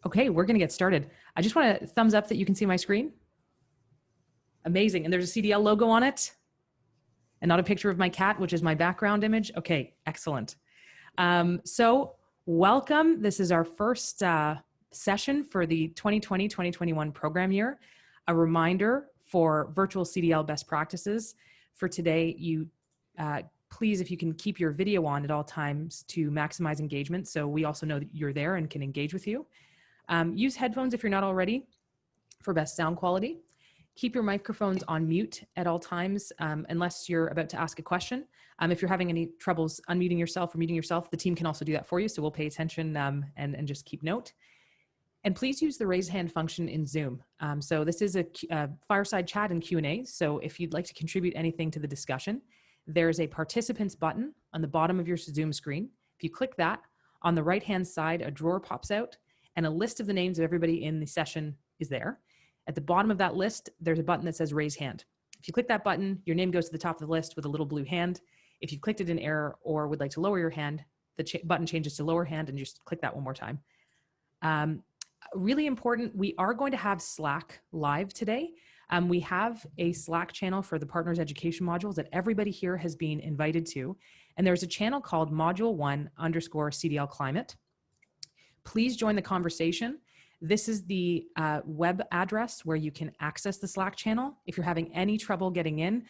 Okay, we're going to get started. I just want a thumbs up that you can see my screen. Amazing. And there's a CDL logo on it and not a picture of my cat, which is my background image. Okay, excellent. So welcome. This is our first session for the 2020-2021 program year. A reminder for virtual CDL best practices. For today, please, if you can keep your video on at all times to maximize engagement, so we also know that you're there and can engage with you. Use headphones if you're not already for best sound quality. Keep your microphones on mute at all times unless you're about to ask a question. If you're having any troubles unmuting yourself or muting yourself, the team can also do that for you, so we'll pay attention and just keep note. And please use the raise hand function in Zoom. So this is a fireside chat and Q&A, so if you'd like to contribute anything to the discussion, there's a participants button on the bottom of your Zoom screen. If you click that, on the right-hand side, a drawer pops out, and a list of the names of everybody in the session is there. At the bottom of that list, there's a button that says raise hand. If you click that button, your name goes to the top of the list with a little blue hand. If you clicked it in error or would like to lower your hand, the button changes to lower hand and just click that one more time. Really important, we are going to have Slack live today. We have a Slack channel for the Partners Education Modules that everybody here has been invited to. And there's a channel called module1_CDL Climate. Please join the conversation. This is the web address where you can access the Slack channel. If you're having any trouble getting in,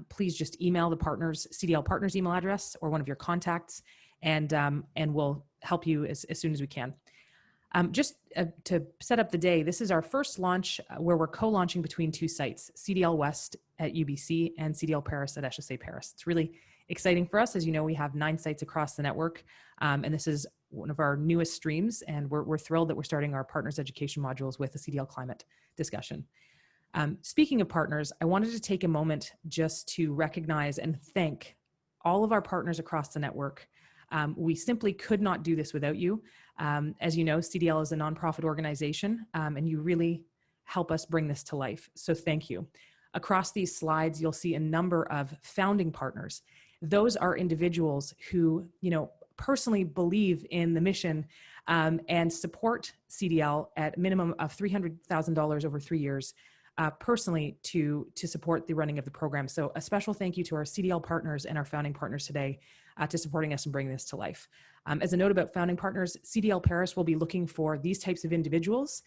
please just email the CDL Partners email address or one of your contacts, and we'll help you as soon as we can. Just to set up the day, this is our first launch where we're co-launching between two sites, CDL West at UBC and CDL Paris at HEC Paris. It's really exciting for us. As you know, we have 9 sites across the network, and this is one of our newest streams, and we're thrilled that we're starting our Partners Education Modules with the CDL Climate discussion. Speaking of partners, I wanted to take a moment just to recognize and thank all of our partners across the network. We simply could not do this without you. As you know, CDL is a nonprofit organization, and you really help us bring this to life. So thank you. Across these slides, you'll see a number of founding partners. Those are individuals who, personally believe in the mission and support CDL at a minimum of $300,000 over 3 years, personally to support the running of the program. So a special thank you to our CDL partners and our founding partners today to supporting us and bringing this to life. As a note about founding partners, CDL Paris will be looking for these types of individuals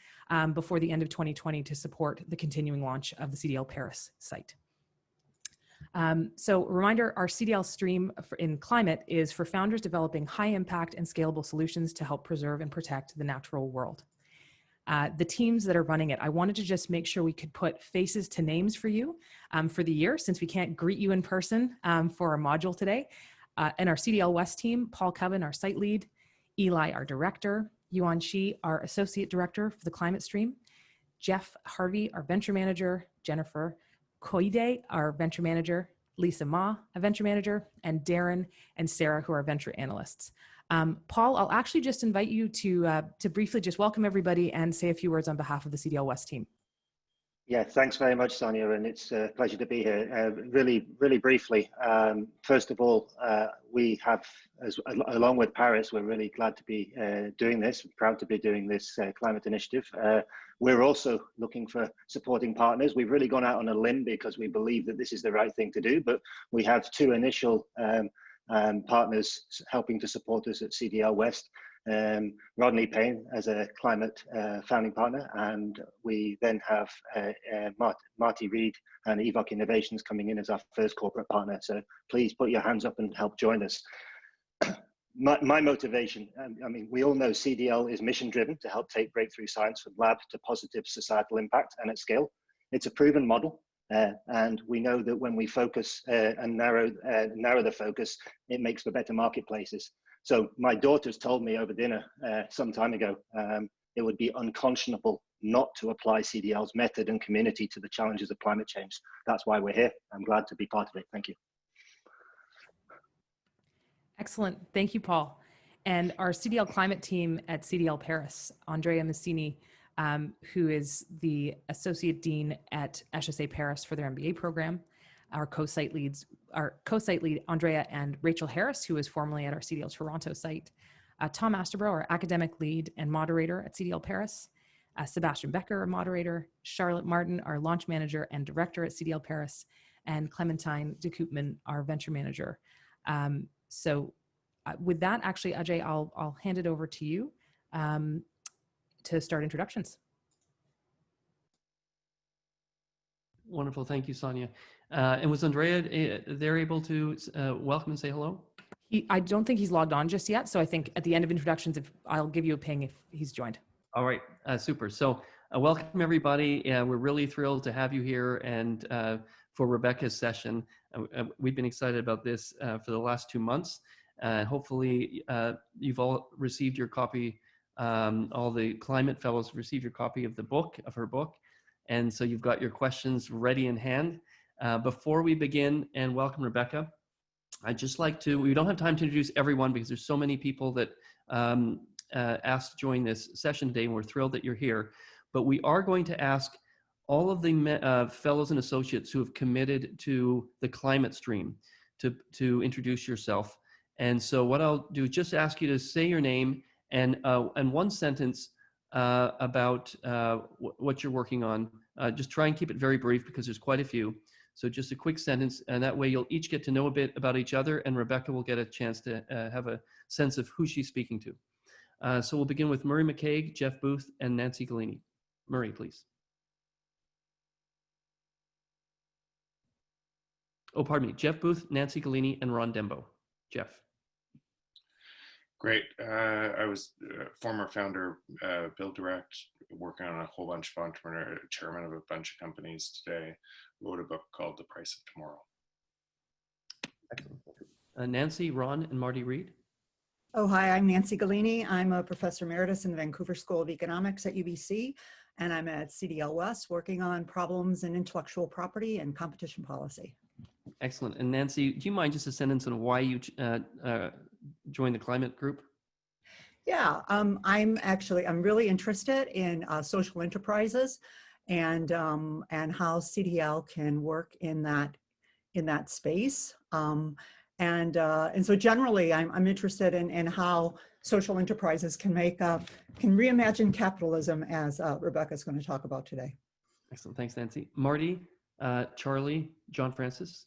before the end of 2020 to support the continuing launch of the CDL Paris site. So reminder, our CDL stream in climate is for founders developing high impact and scalable solutions to help preserve and protect the natural world. The teams that are running it, I wanted to just make sure we could put faces to names for you for the year, since we can't greet you in person for our module today. And our CDL West team, Paul Coven, our site lead, Eli, our director, Yuan Shi, our associate director for the climate stream, Jeff Harvey, our venture manager, Jennifer Koide, our venture manager, Lisa Ma, a venture manager, and Darren and Sarah, who are venture analysts. Paul, I'll actually just invite you to briefly just welcome everybody and say a few words on behalf of the CDL West team. Yeah, thanks very much, Sonia, and it's a pleasure to be here. Really briefly, first of all, we have, along with Paris, we're really glad to be doing this, proud to be doing this climate initiative. We're also looking for supporting partners. We've really gone out on a limb because we believe that this is the right thing to do, but we have 2 initial partners helping to support us at CDL West. Rodney Payne as a climate founding partner, and we then have Marty Reed and Evoc Innovations coming in as our first corporate partner. So please put your hands up and help join us. My motivation, I mean, we all know CDL is mission driven to help take breakthrough science from lab to positive societal impact and at scale. It's a proven model. And we know that when we focus and narrow the focus, it makes for better marketplaces. So my daughters told me over dinner some time ago, it would be unconscionable not to apply CDL's method and community to the challenges of climate change. That's why we're here. I'm glad to be part of it. Thank you. Excellent. Thank you, Paul. And our CDL Climate team at CDL Paris, Andrea Massini, who is the Associate Dean at HEC Paris for their MBA program. Our co-site lead, Andrea and Rachel Harris, who was formerly at our CDL Toronto site. Tom Asterborough, our academic lead and moderator at CDL Paris, Sebastian Becker, our moderator, Charlotte Martin, our launch manager and director at CDL Paris, and Clementine de Koopman, our venture manager. With that, actually, Ajay, I'll hand it over to you to start introductions. Wonderful. Thank you, Sonia. And was Andrea there able to welcome and say hello? I don't think he's logged on just yet. So I think at the end of introductions, I'll give you a ping if he's joined. All right. Super. So welcome, everybody. We're really thrilled to have you here and for Rebecca's session. We've been excited about this for the last 2 months. Hopefully, you've all received your copy. All the climate fellows received your copy of her book. And so you've got your questions ready in hand. Before we begin and welcome Rebecca, I'd just like to, we don't have time to introduce everyone because there's so many people that asked to join this session today, and we're thrilled that you're here. But we are going to ask all of the fellows and associates who have committed to the climate stream to introduce yourself. And so what I'll do is just ask you to say your name and one sentence about what you're working on. Just try and keep it very brief because there's quite a few. So just a quick sentence, and that way you'll each get to know a bit about each other, and Rebecca will get a chance to have a sense of who she's speaking to. So we'll begin with Murray McCaig, Jeff Booth, and Nancy Galini. Murray, please. Oh, pardon me, Jeff Booth, Nancy Galini, and Ron Dembo. Jeff. Great. I was former founder, Build Direct, working on a whole bunch of entrepreneur, chairman of a bunch of companies today, wrote a book called The Price of Tomorrow. Excellent. Nancy, Ron, and Marty Reed. Oh, hi, I'm Nancy Galini. I'm a professor emeritus in the Vancouver School of Economics at UBC, and I'm at CDL West working on problems in intellectual property and competition policy. Excellent. And Nancy, do you mind just a sentence on why you joined the climate group? Yeah, I'm really interested in social enterprises and how CDL can work in that space. And so generally, I'm interested in how social enterprises can reimagine capitalism, as Rebecca's going to talk about today. Excellent. Thanks, Nancy. Marty, Charlie, John Francis.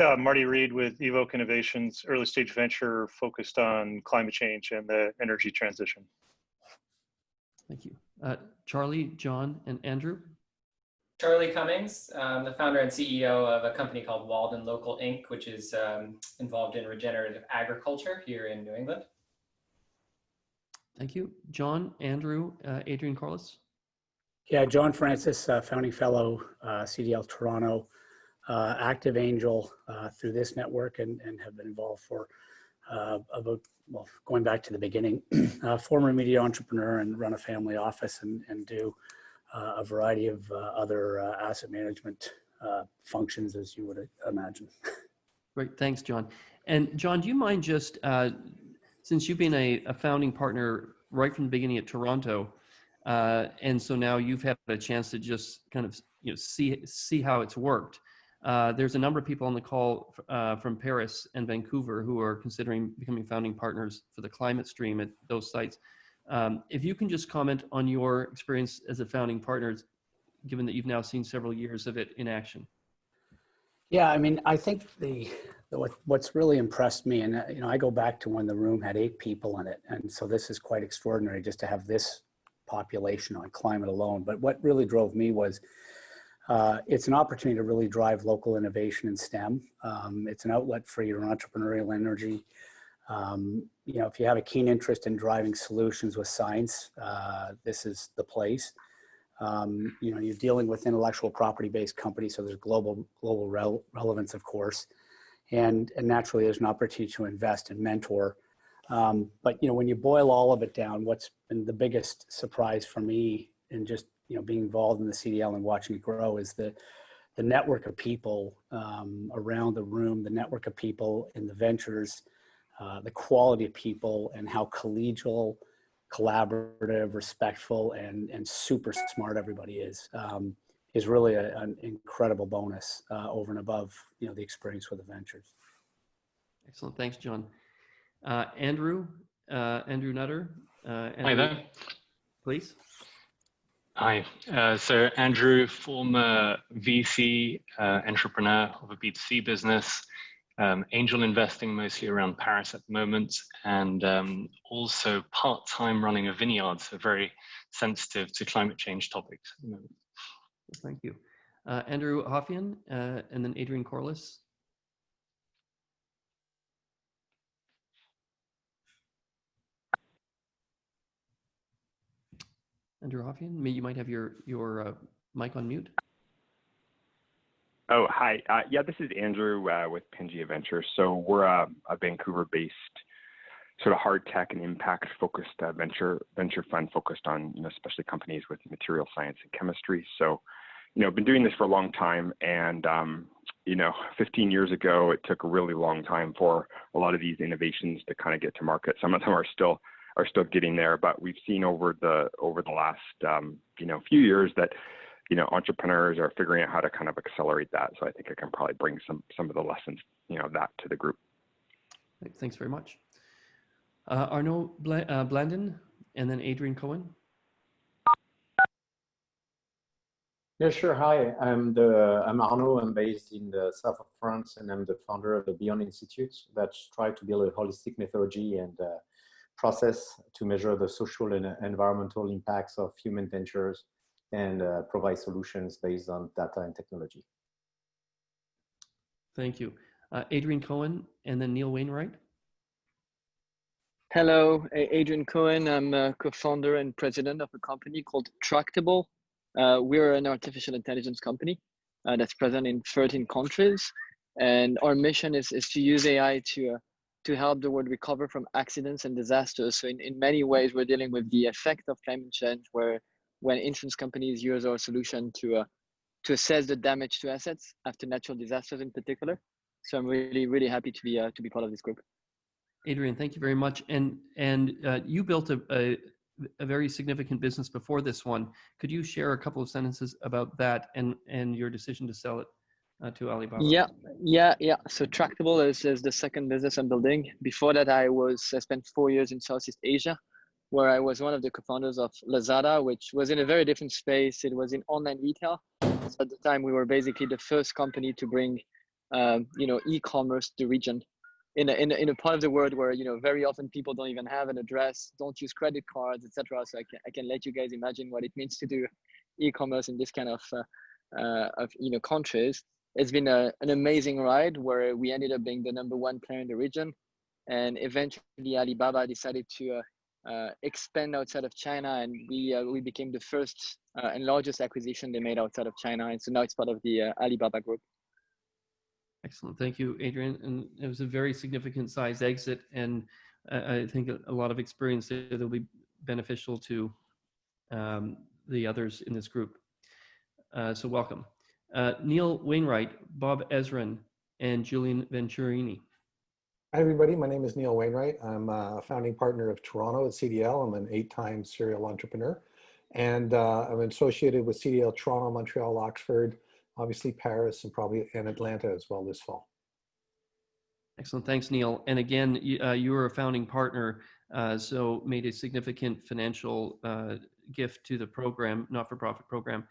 Yeah, Marty Reed with Evoke Innovations, early stage venture focused on climate change and the energy transition. Thank you. Charlie, John, and Andrew. Charlie Cummings, the founder and CEO of a company called Walden Local Inc., which is involved in regenerative agriculture here in New England. Thank you. John, Andrew, Adrian Corliss. Yeah, John Francis, founding fellow, CDL Toronto, active angel through this network and have been involved for going back to the beginning, former media entrepreneur and run a family office and do a variety of other asset management functions, as you would imagine. Great, thanks, John. And John, do you mind just, since you've been a founding partner right from the beginning at Toronto, and so now you've had a chance to just kind of see how it's worked. There's a number of people on the call from Paris and Vancouver who are considering becoming founding partners for the climate stream at those sites. If you can just comment on your experience as a founding partner, given that you've now seen several years of it in action. Yeah, I mean, I think what's really impressed me, and I go back to when the room had 8 people in it, and so this is quite extraordinary just to have this population on climate alone. But what really drove me was it's an opportunity to really drive local innovation in STEM. It's an outlet for your entrepreneurial energy. If you have a keen interest in driving solutions with science, this is the place. You're dealing with intellectual property-based companies, so there's global relevance, of course, and naturally there's an opportunity to invest and mentor. But when you boil all of it down, what's been the biggest surprise for me in just being involved in the CDL and watching it grow is the network of people around the room, the network of people in the ventures, the quality of people, and how collegial, collaborative, respectful, and super smart everybody is really an incredible bonus over and above the experience with the ventures. Excellent, thanks, John. Andrew Nutter. Andrew, Hi there. Please. Hi. So Andrew, former VC entrepreneur of a B2C business, angel investing mostly around Paris at the moment, and also part-time running a vineyard, so very sensitive to climate change topics at the moment. Thank you. Andrew Hoffian, and then Adrian Corliss. Andrew Hoffian, you might have your mic on mute. Oh, hi. Yeah, this is Andrew with Pangea Ventures. So we're a Vancouver-based sort of hard tech and impact-focused venture fund focused on, especially companies with material science and chemistry. So, been doing this for a long time, and 15 years ago, it took a really long time for a lot of these innovations to kind of get to market. Some of them are still getting there, but we've seen over the last few years that entrepreneurs are figuring out how to kind of accelerate that. So I think I can probably bring some of the lessons that to the group. Thanks very much. Arnaud Blandin, and then Adrian Cohen. Yeah, sure. Hi, I'm Arnaud. I'm based in the south of France, and I'm the founder of the Beyond Institute that try to build a holistic methodology and process to measure the social and environmental impacts of human ventures and provide solutions based on data and technology. Thank you. Adrian Cohen, and then Neil Wainwright. Hello, Adrian Cohen. I'm a co-founder and president of a company called Tractable. We're an artificial intelligence company that's present in 13 countries. And our mission is to use AI to help the world recover from accidents and disasters. So in many ways, we're dealing with the effect of climate change, where when insurance companies use our solution to assess the damage to assets after natural disasters in particular. So I'm really, really happy to be part of this group. Adrian, thank you very much. And you built a very significant business before this one. Could you share a couple of sentences about that and your decision to sell it to Alibaba? Yeah. So Tractable is the second business I'm building. Before that, I spent 4 years in Southeast Asia, where I was one of the co-founders of Lazada, which was in a very different space. It was in online retail. So at the time, we were basically the first company to bring, e-commerce to the region in a part of the world where, very often people don't even have an address, don't use credit cards, etc. So I can let you guys imagine what it means to do e-commerce in this kind of countries. It's been an amazing ride where we ended up being the #1 player in the region, and eventually Alibaba decided to expand outside of China, and we became the first and largest acquisition they made outside of China, and so now it's part of the Alibaba group. Excellent, thank you, Adrian. And it was a very significant size exit, and I think a lot of experience there that will be beneficial to the others in this group. So welcome. Neil Wainwright, Bob Ezrin, and Julian Venturini. Hi, everybody. My name is Neil Wainwright. I'm a founding partner of Toronto at CDL. I'm an 8-time serial entrepreneur. And I'm associated with CDL Toronto, Montreal, Oxford, obviously Paris, and probably in Atlanta as well this fall. Excellent. Thanks, Neil. And again, you were a founding partner, so made a significant financial gift to the program, not-for-profit program.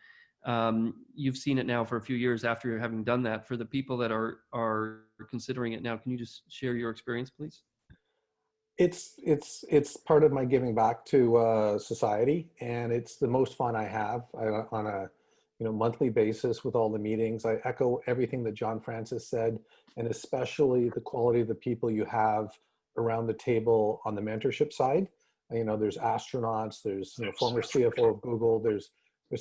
You've seen it now for a few years after having done that. For the people that are considering it now, can you just share your experience, please? It's part of my giving back to society, and it's the most fun I have on a monthly basis with all the meetings. I echo everything that John Francis said, and especially the quality of the people you have around the table on the mentorship side. There's astronauts, there's former CFO of Google, there's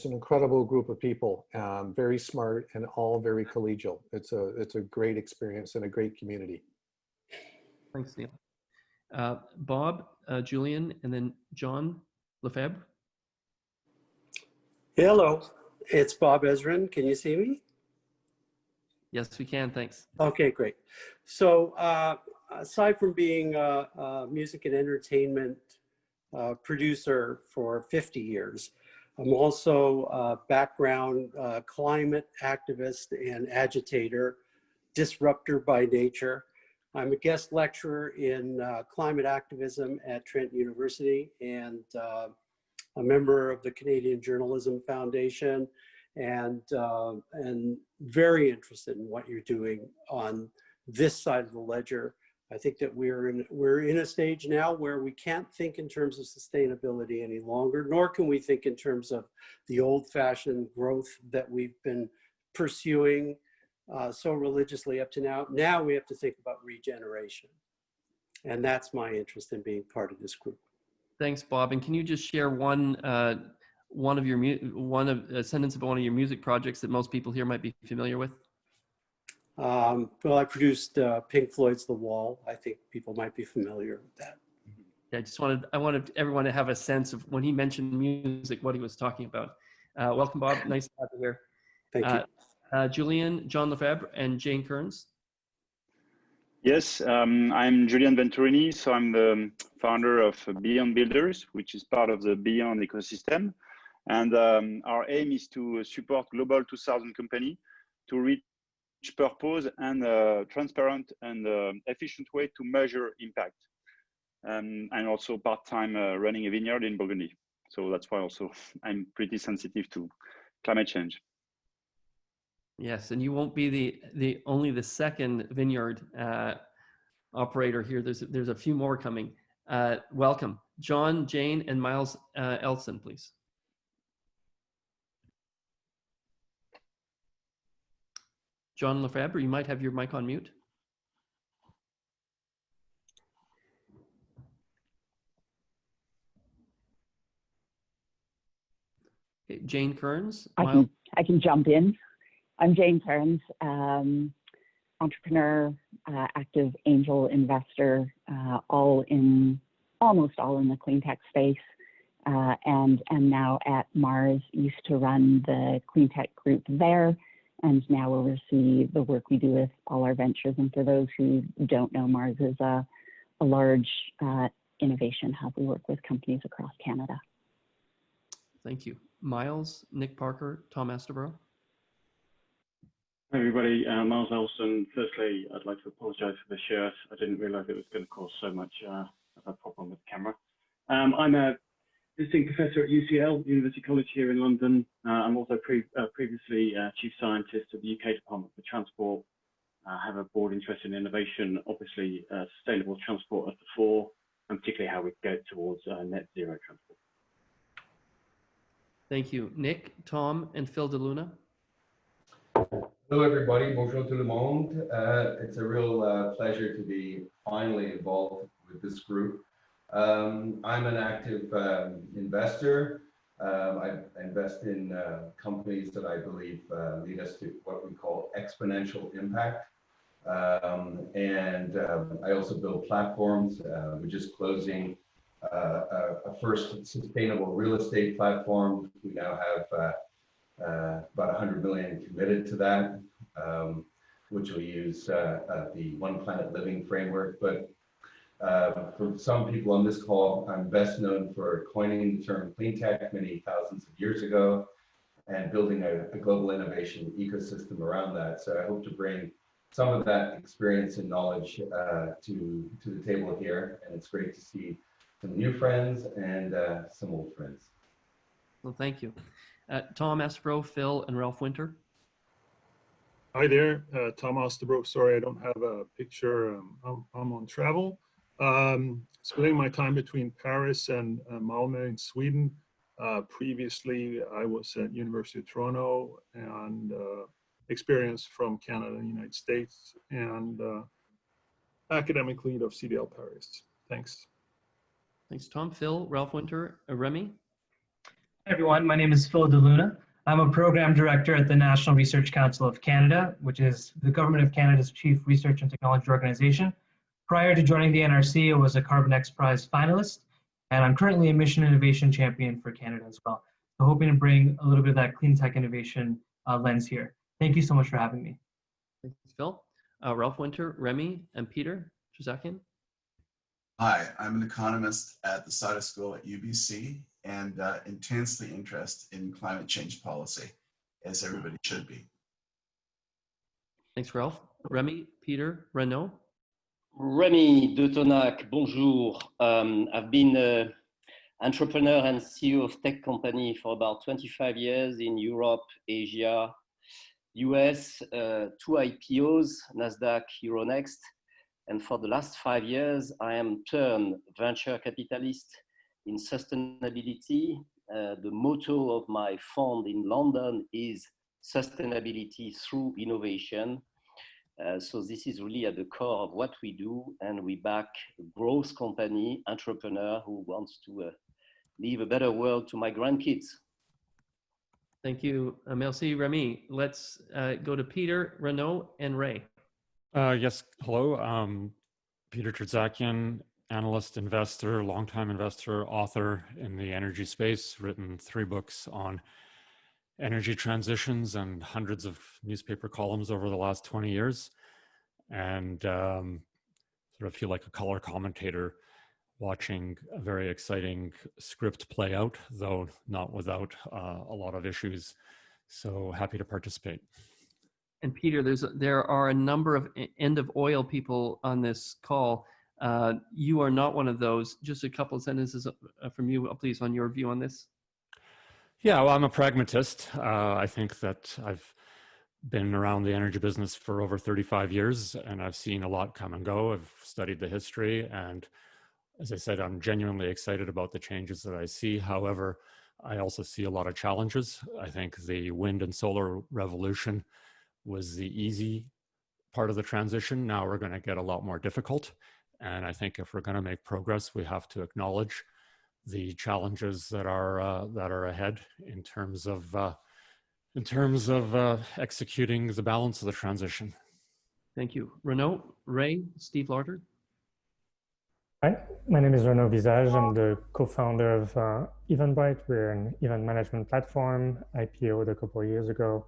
an incredible group of people, very smart and all very collegial. It's a great experience and a great community. Thanks, Neil. Bob, Julian, and then John Lefebvre. Hello, it's Bob Ezrin. Can you see me? Yes, we can. Thanks. Okay, great. So aside from being a music and entertainment producer for 50 years, I'm also a background climate activist and agitator, disruptor by nature. I'm a guest lecturer in climate activism at Trent University and a member of the Canadian Journalism Foundation, and very interested in what you're doing on this side of the ledger. I think that we're in a stage now where we can't think in terms of sustainability any longer, nor can we think in terms of the old-fashioned growth that we've been pursuing so religiously up to now. Now we have to think about regeneration. And that's my interest in being part of this group. Thanks, Bob. And can you just share a sentence about one of your music projects that most people here might be familiar with? Well, I produced Pink Floyd's The Wall. I think people might be familiar with that. Yeah, I wanted everyone to have a sense of when he mentioned music, what he was talking about. Welcome, Bob. Nice to have you here. Thank you. Julian, John Lefebvre, and Jane Kearns. Yes, I'm Julian Venturini, so I'm the founder of Beyond Builders, which is part of the Beyond ecosystem. And our aim is to support Global 2000 company to reach purpose and transparent and efficient way to measure impact. And also part-time running a vineyard in Burgundy. So that's why also I'm pretty sensitive to climate change. Yes, and you won't be only the second vineyard operator here. There's a few more coming. Welcome, John, Jane, and Miles Elson, please. John Lefebvre, you might have your mic on mute. Okay, Jane Kearns. I can jump in. I'm Jane Kearns, entrepreneur, active angel investor, almost all in the clean tech space, and now at Mars. Used to run the clean tech group there, and now oversee the work we do with all our ventures. And for those who don't know, Mars is a large innovation hub. We work with companies across Canada. Thank you. Miles, Nick Parker, Tom Astebro. Hi everybody, Miles Elson. Firstly, I'd like to apologize for the shirt. I didn't realize it was going to cause so much of a problem with the camera. I'm a visiting professor at UCL, University College here in London. I'm also previously Chief Scientist of the UK Department for Transport. I have a broad interest in innovation, obviously sustainable transport at the fore, and particularly how we go towards net zero transport. Thank you. Nick, Tom, and Phil DeLuna. Hello everybody, bonjour tout le monde. It's a real pleasure to be finally involved with this group. I'm an active investor. I invest in companies that I believe lead us to what we call exponential impact. I also build platforms. We're just closing a first sustainable real estate platform. We now have about 100 million committed to that, which will use the One Planet Living framework. But for some people on this call, I'm best known for coining the term clean tech many thousands of years ago and building a global innovation ecosystem around that. So I hope to bring some of that experience and knowledge to the table here. And it's great to see some new friends and some old friends. Well, thank you. Tom Astebro, Phil, and Ralph Winter. Hi there, Tom Astebro. Sorry, I don't have a picture. I'm on travel. Splitting my time between Paris and Malmö in Sweden. Previously, I was at University of Toronto and experience from Canada and the United States, and academic lead of CDL Paris. Thanks. Thanks, Tom. Phil, Ralph Winter, Remy. Hi everyone, my name is Phil DeLuna. I'm a program director at the National Research Council of Canada, which is the Government of Canada's chief research and technology organization. Prior to joining the NRC, I was a Carbon X Prize finalist, and I'm currently a Mission Innovation Champion for Canada as well. So hoping to bring a little bit of that clean tech innovation lens here. Thank you so much for having me. Thanks, Phil. Ralph Winter, Remy, and Peter Trzakian. Hi, I'm an economist at the SIDA School at UBC and intensely interested in climate change policy, as everybody should be. Thanks, Ralph. Remy, Peter, Renaud. Remy de Tonac, bonjour. I've been an entrepreneur and CEO of tech company for about 25 years in Europe, Asia, US, 2 IPOs, NASDAQ, Euronext. And for the last 5 years, I am turned venture capitalist in sustainability. The motto of my fund in London is sustainability through innovation. So this is really at the core of what we do, and we back a growth company, entrepreneur who wants to leave a better world to my grandkids. Thank you, merci, Remy. Let's go to Peter, Renaud, and Ray. Yes, hello. Peter Trzakian, analyst, investor, longtime investor, author in the energy space, written 3 books on energy transitions and hundreds of newspaper columns over the last 20 years. And sort of feel like a color commentator watching a very exciting script play out, though not without a lot of issues. So happy to participate. And Peter, there are a number of end of oil people on this call. You are not one of those. Just a couple of sentences from you, please, on your view on this. Yeah, well, I'm a pragmatist. I think that I've been around the energy business for over 35 years, and I've seen a lot come and go. I've studied the history, and as I said, I'm genuinely excited about the changes that I see. However, I also see a lot of challenges. I think the wind and solar revolution was the easy part of the transition. Now we're going to get a lot more difficult. And I think if we're going to make progress, we have to acknowledge the challenges that are ahead in terms of executing the balance of the transition. Thank you. Renaud, Ray, Steve Larter. Hi, my name is Renaud Visage. I'm the co-founder of Eventbrite. We're an event management platform, IPO'd a couple of years ago.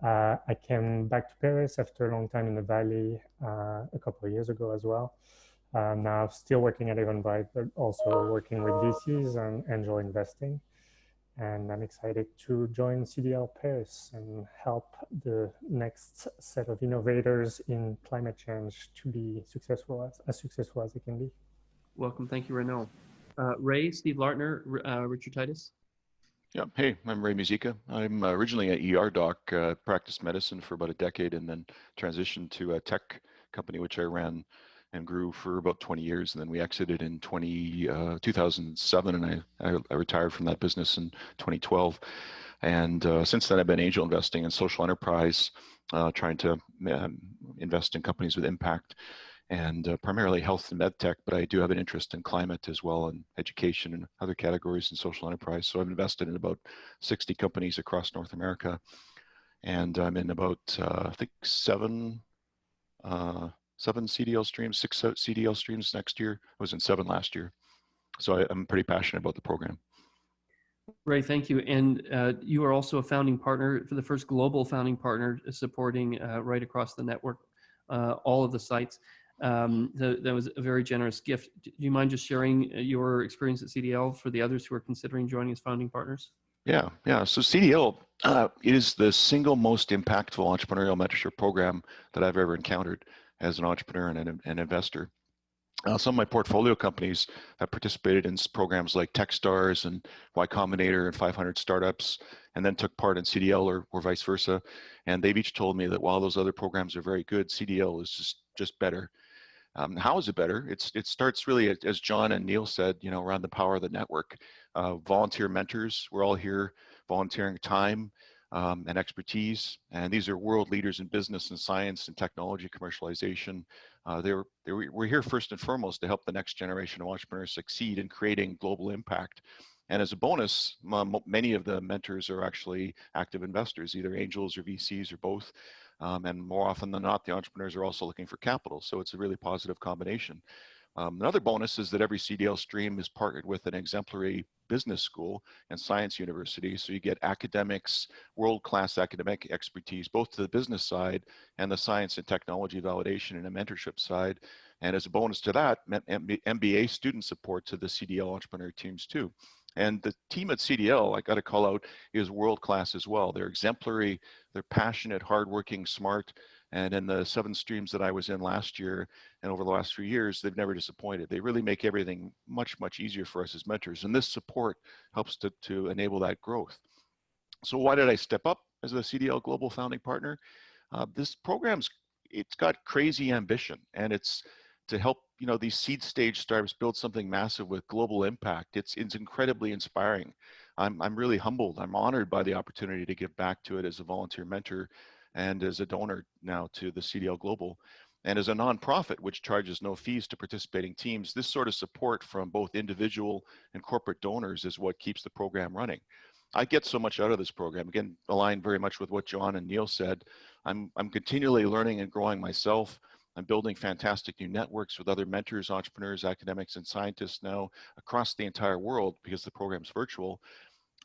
I came back to Paris after a long time in the Valley a couple of years ago as well. Now still working at Eventbrite, but also working with VCs and angel investing. And I'm excited to join CDL Paris and help the next set of innovators in climate change to be successful as they can be. Welcome. Thank you, Renaud. Ray, Steve Lartner, Richard Titus. Yeah, hey, I'm Ray Muzica. I'm originally an ER doc, practiced medicine for about a decade and then transitioned to a tech company, which I ran and grew for about 20 years. And then we exited in 2007, and I retired from that business in 2012. And since then, I've been angel investing in social enterprise, trying to invest in companies with impact, and primarily health and med tech, but I do have an interest in climate as well, and education and other categories in social enterprise. So I've invested in about 60 companies across North America, and I'm in about, I think, 7 CDL streams, 6 CDL streams next year. I was in 7 last year. So I'm pretty passionate about the program. Ray, thank you. And you are also a founding partner for the first global founding partner supporting right across the network, all of the sites. That was a very generous gift. Do you mind just sharing your experience at CDL for the others who are considering joining as founding partners? Yeah. So CDL is the single most impactful entrepreneurial mentorship program that I've ever encountered as an entrepreneur and an investor. Some of my portfolio companies have participated in programs like Techstars and Y Combinator and 500 Startups, and then took part in CDL or vice versa. And they've each told me that while those other programs are very good, CDL is just better. How is it better? It starts really, as John and Neil said, around the power of the network. Volunteer mentors, we're all here volunteering time and expertise, and these are world leaders in business and science and technology commercialization. We're here first and foremost to help the next generation of entrepreneurs succeed in creating global impact. And as a bonus, many of the mentors are actually active investors, either angels or VCs or both. And more often than not, the entrepreneurs are also looking for capital. So it's a really positive combination. Another bonus is that every CDL stream is partnered with an exemplary business school and science university. So you get academics, world-class academic expertise, both to the business side and the science and technology validation and a mentorship side. And as a bonus to that, MBA student support to the CDL entrepreneur teams too. And the team at CDL, I got to call out, is world-class as well. They're exemplary, they're passionate, hardworking, smart, And in the 7 streams that I was in last year and over the last few years, they've never disappointed. They really make everything much, much easier for us as mentors. And this support helps to enable that growth. So why did I step up as a CDL Global founding partner? This program's, it's got crazy ambition, and it's to help, you know, these seed stage startups build something massive with global impact. It's incredibly inspiring. I'm really humbled. I'm honored by the opportunity to give back to it as a volunteer mentor and as a donor now to the CDL Global. And as a nonprofit, which charges no fees to participating teams, this sort of support from both individual and corporate donors is what keeps the program running. I get so much out of this program. Again, aligned very much with what John and Neil said. I'm continually learning and growing myself. I'm building fantastic new networks with other mentors, entrepreneurs, academics, and scientists now across the entire world because the program's virtual.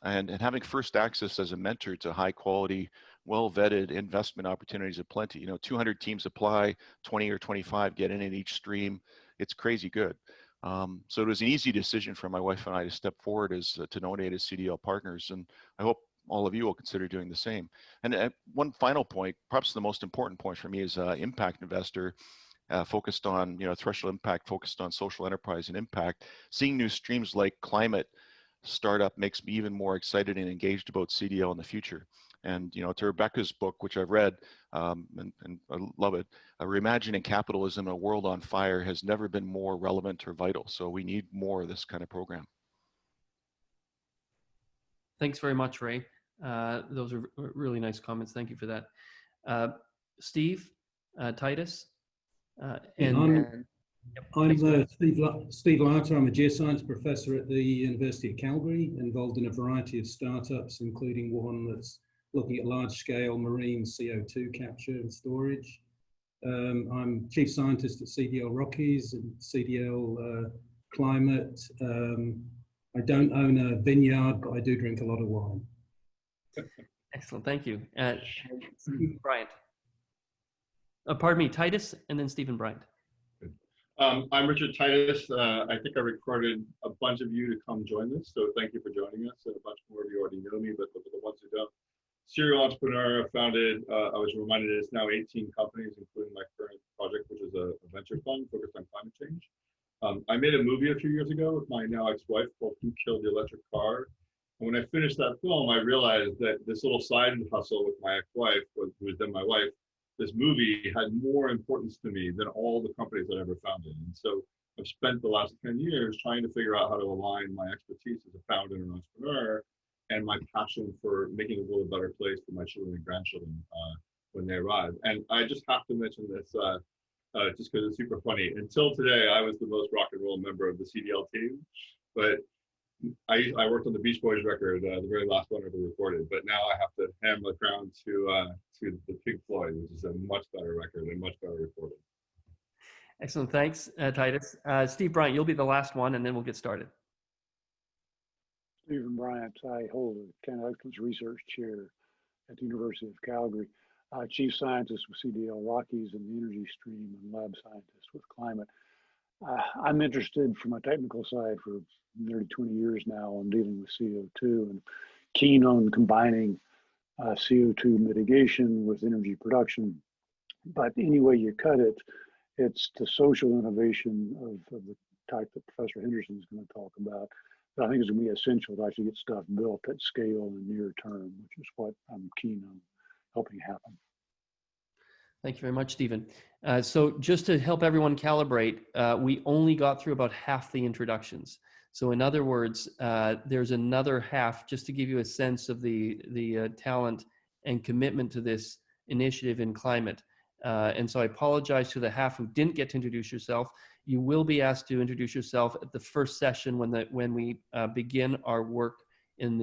And having first access as a mentor to high quality, well-vetted investment opportunities at plenty. You know, 200 teams apply, 20 or 25 get in each stream. It's crazy good. So it was an easy decision for my wife and I to step forward as to donate as CDL partners, and I hope all of you will consider doing the same. And one final point, perhaps the most important point for me, is impact investor focused on, you know, threshold impact, focused on social enterprise and impact. Seeing new streams like climate startup makes me even more excited and engaged about CDL in the future. And, you know, to Rebecca's book, which I've read, and I love it, Reimagining Capitalism in a World on Fire has never been more relevant or vital. So we need more of this kind of program. Thanks very much, Ray. Those are really nice comments. Thank you for that. Steve, Titus, I'm Steve Larter. I'm a geoscience professor at the University of Calgary, involved in a variety of startups, including one that's looking at large-scale marine CO2 capture and storage. I'm chief scientist at CDL Rockies and CDL Climate. I don't own a vineyard, but I do drink a lot of wine. Excellent, thank you. Stephen Bryant. Pardon me, Titus, and then Stephen Bryant. I'm Richard Titus. I think I recorded a bunch of you to come join this, so thank you for joining us. And a bunch more of you already know me, but for the ones who don't, serial entrepreneur, founded, I was reminded it's now 18 companies, including my current project, which is a venture fund focused on climate change. I made a movie a few years ago with my now ex-wife called Who Killed the Electric Car? And when I finished that film, I realized that this little side hustle with my ex-wife, who was then my wife, this movie had more importance to me than all the companies I'd ever founded. And so I've spent the last 10 years trying to figure out how to align my expertise as a founder and entrepreneur and my passion for making the world a better place for my children and grandchildren when they arrive. And I just have to mention this just because it's super funny. Until today, I was the most rock and roll member of the CDL team, but I worked on the Beach Boys record, the very last one ever recorded, but now I have to hand the crown to the Pink Floyd, which is a much better record and much better recorded. Excellent, thanks, Titus. Steve Bryant, you'll be the last one, and then we'll get started. Stephen Bryant, I hold a Canada Research Chair at the University of Calgary, Chief Scientist with CDL Rockies and the Energy Stream, and Lab Scientist with Climate. I'm interested from a technical side for nearly 20 years now on dealing with CO2 and keen on combining CO2 mitigation with energy production. But any way you cut it, it's the social innovation of the type that Professor Henderson is going to talk about that I think is going to be essential to actually get stuff built at scale in the near term, which is what I'm keen on helping happen. Thank you very much, Stephen. So just to help everyone calibrate, we only got through about half the introductions. So in other words, there's another half just to give you a sense of the talent and commitment to this initiative in climate. And so I apologize to the half who didn't get to introduce yourself. You will be asked to introduce yourself at the first session when we begin our work in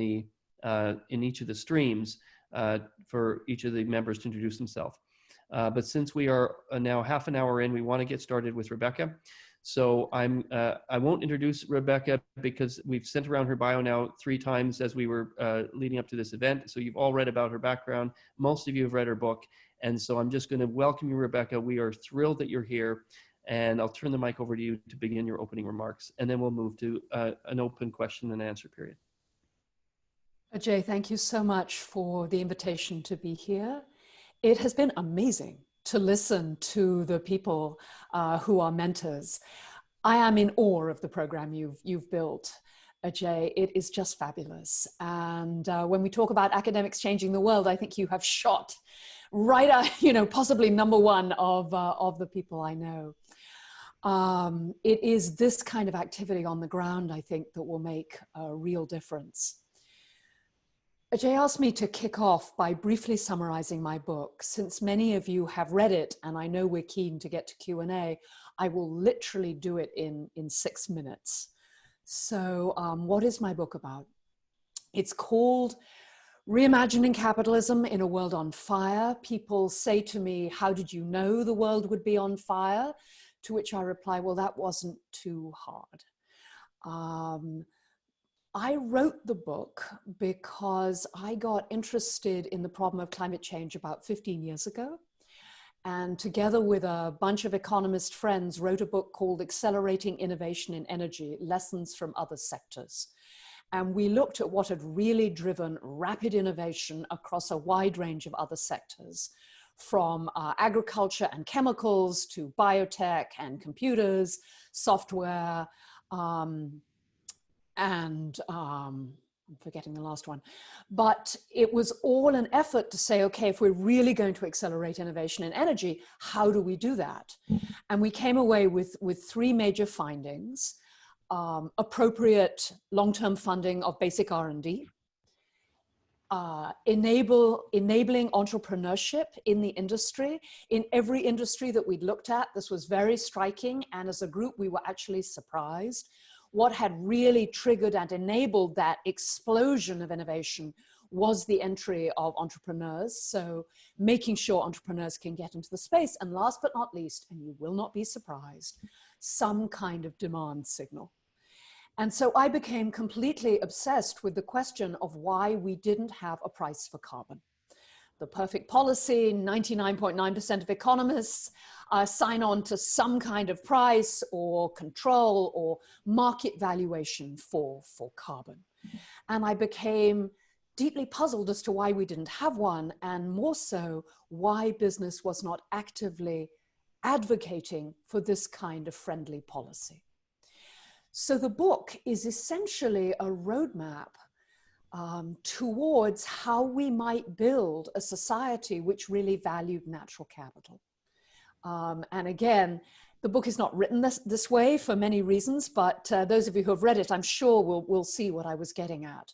each of the streams for each of the members to introduce themselves. But since we are now half an hour in, we want to get started with Rebecca. So I won't introduce Rebecca because we've sent around her bio now 3 times as we were leading up to this event. So you've all read about her background. Most of you have read her book. And so I'm just going to welcome you, Rebecca. We are thrilled that you're here. And I'll turn the mic over to you to begin your opening remarks. And then we'll move to an open question and answer period. Jay, thank you so much for the invitation to be here. It has been amazing to listen to the people who are mentors. I am in awe of the program you've built, Ajay. It is just fabulous. And when we talk about academics changing the world, I think you have shot right at, you know, possibly number one of the people I know. It is this kind of activity on the ground, I think, that will make a real difference. Ajay asked me to kick off by briefly summarizing my book. Since many of you have read it, and I know we're keen to get to Q&A, I will literally do it in 6 minutes. So what is my book about? It's called Reimagining Capitalism in a World on Fire. People say to me, how did you know the world would be on fire? To which I reply, well, that wasn't too hard. I wrote the book because I got interested in the problem of climate change about 15 years ago. And together with a bunch of economist friends, wrote a book called Accelerating Innovation in Energy, Lessons from Other Sectors. And we looked at what had really driven rapid innovation across a wide range of other sectors, from agriculture and chemicals to biotech and computers, software, and I'm forgetting the last one. But it was all an effort to say, okay, if we're really going to accelerate innovation in energy, how do we do that? And we came away with 3 major findings: appropriate long-term funding of basic R&D, enabling entrepreneurship in the industry. In every industry that we'd looked at, this was very striking. And as a group, we were actually surprised. What had really triggered and enabled that explosion of innovation was the entry of entrepreneurs. So making sure entrepreneurs can get into the space. And last but not least, and you will not be surprised, some kind of demand signal. And so I became completely obsessed with the question of why we didn't have a price for carbon. The perfect policy, 99.9% of economists sign on to some kind of price or control or market valuation for carbon. And I became deeply puzzled as to why we didn't have one, and more so, why business was not actively advocating for this kind of friendly policy. So the book is essentially a roadmap towards how we might build a society which really valued natural capital. And again, the book is not written this way for many reasons, but those of you who have read it, I'm sure will see what I was getting at.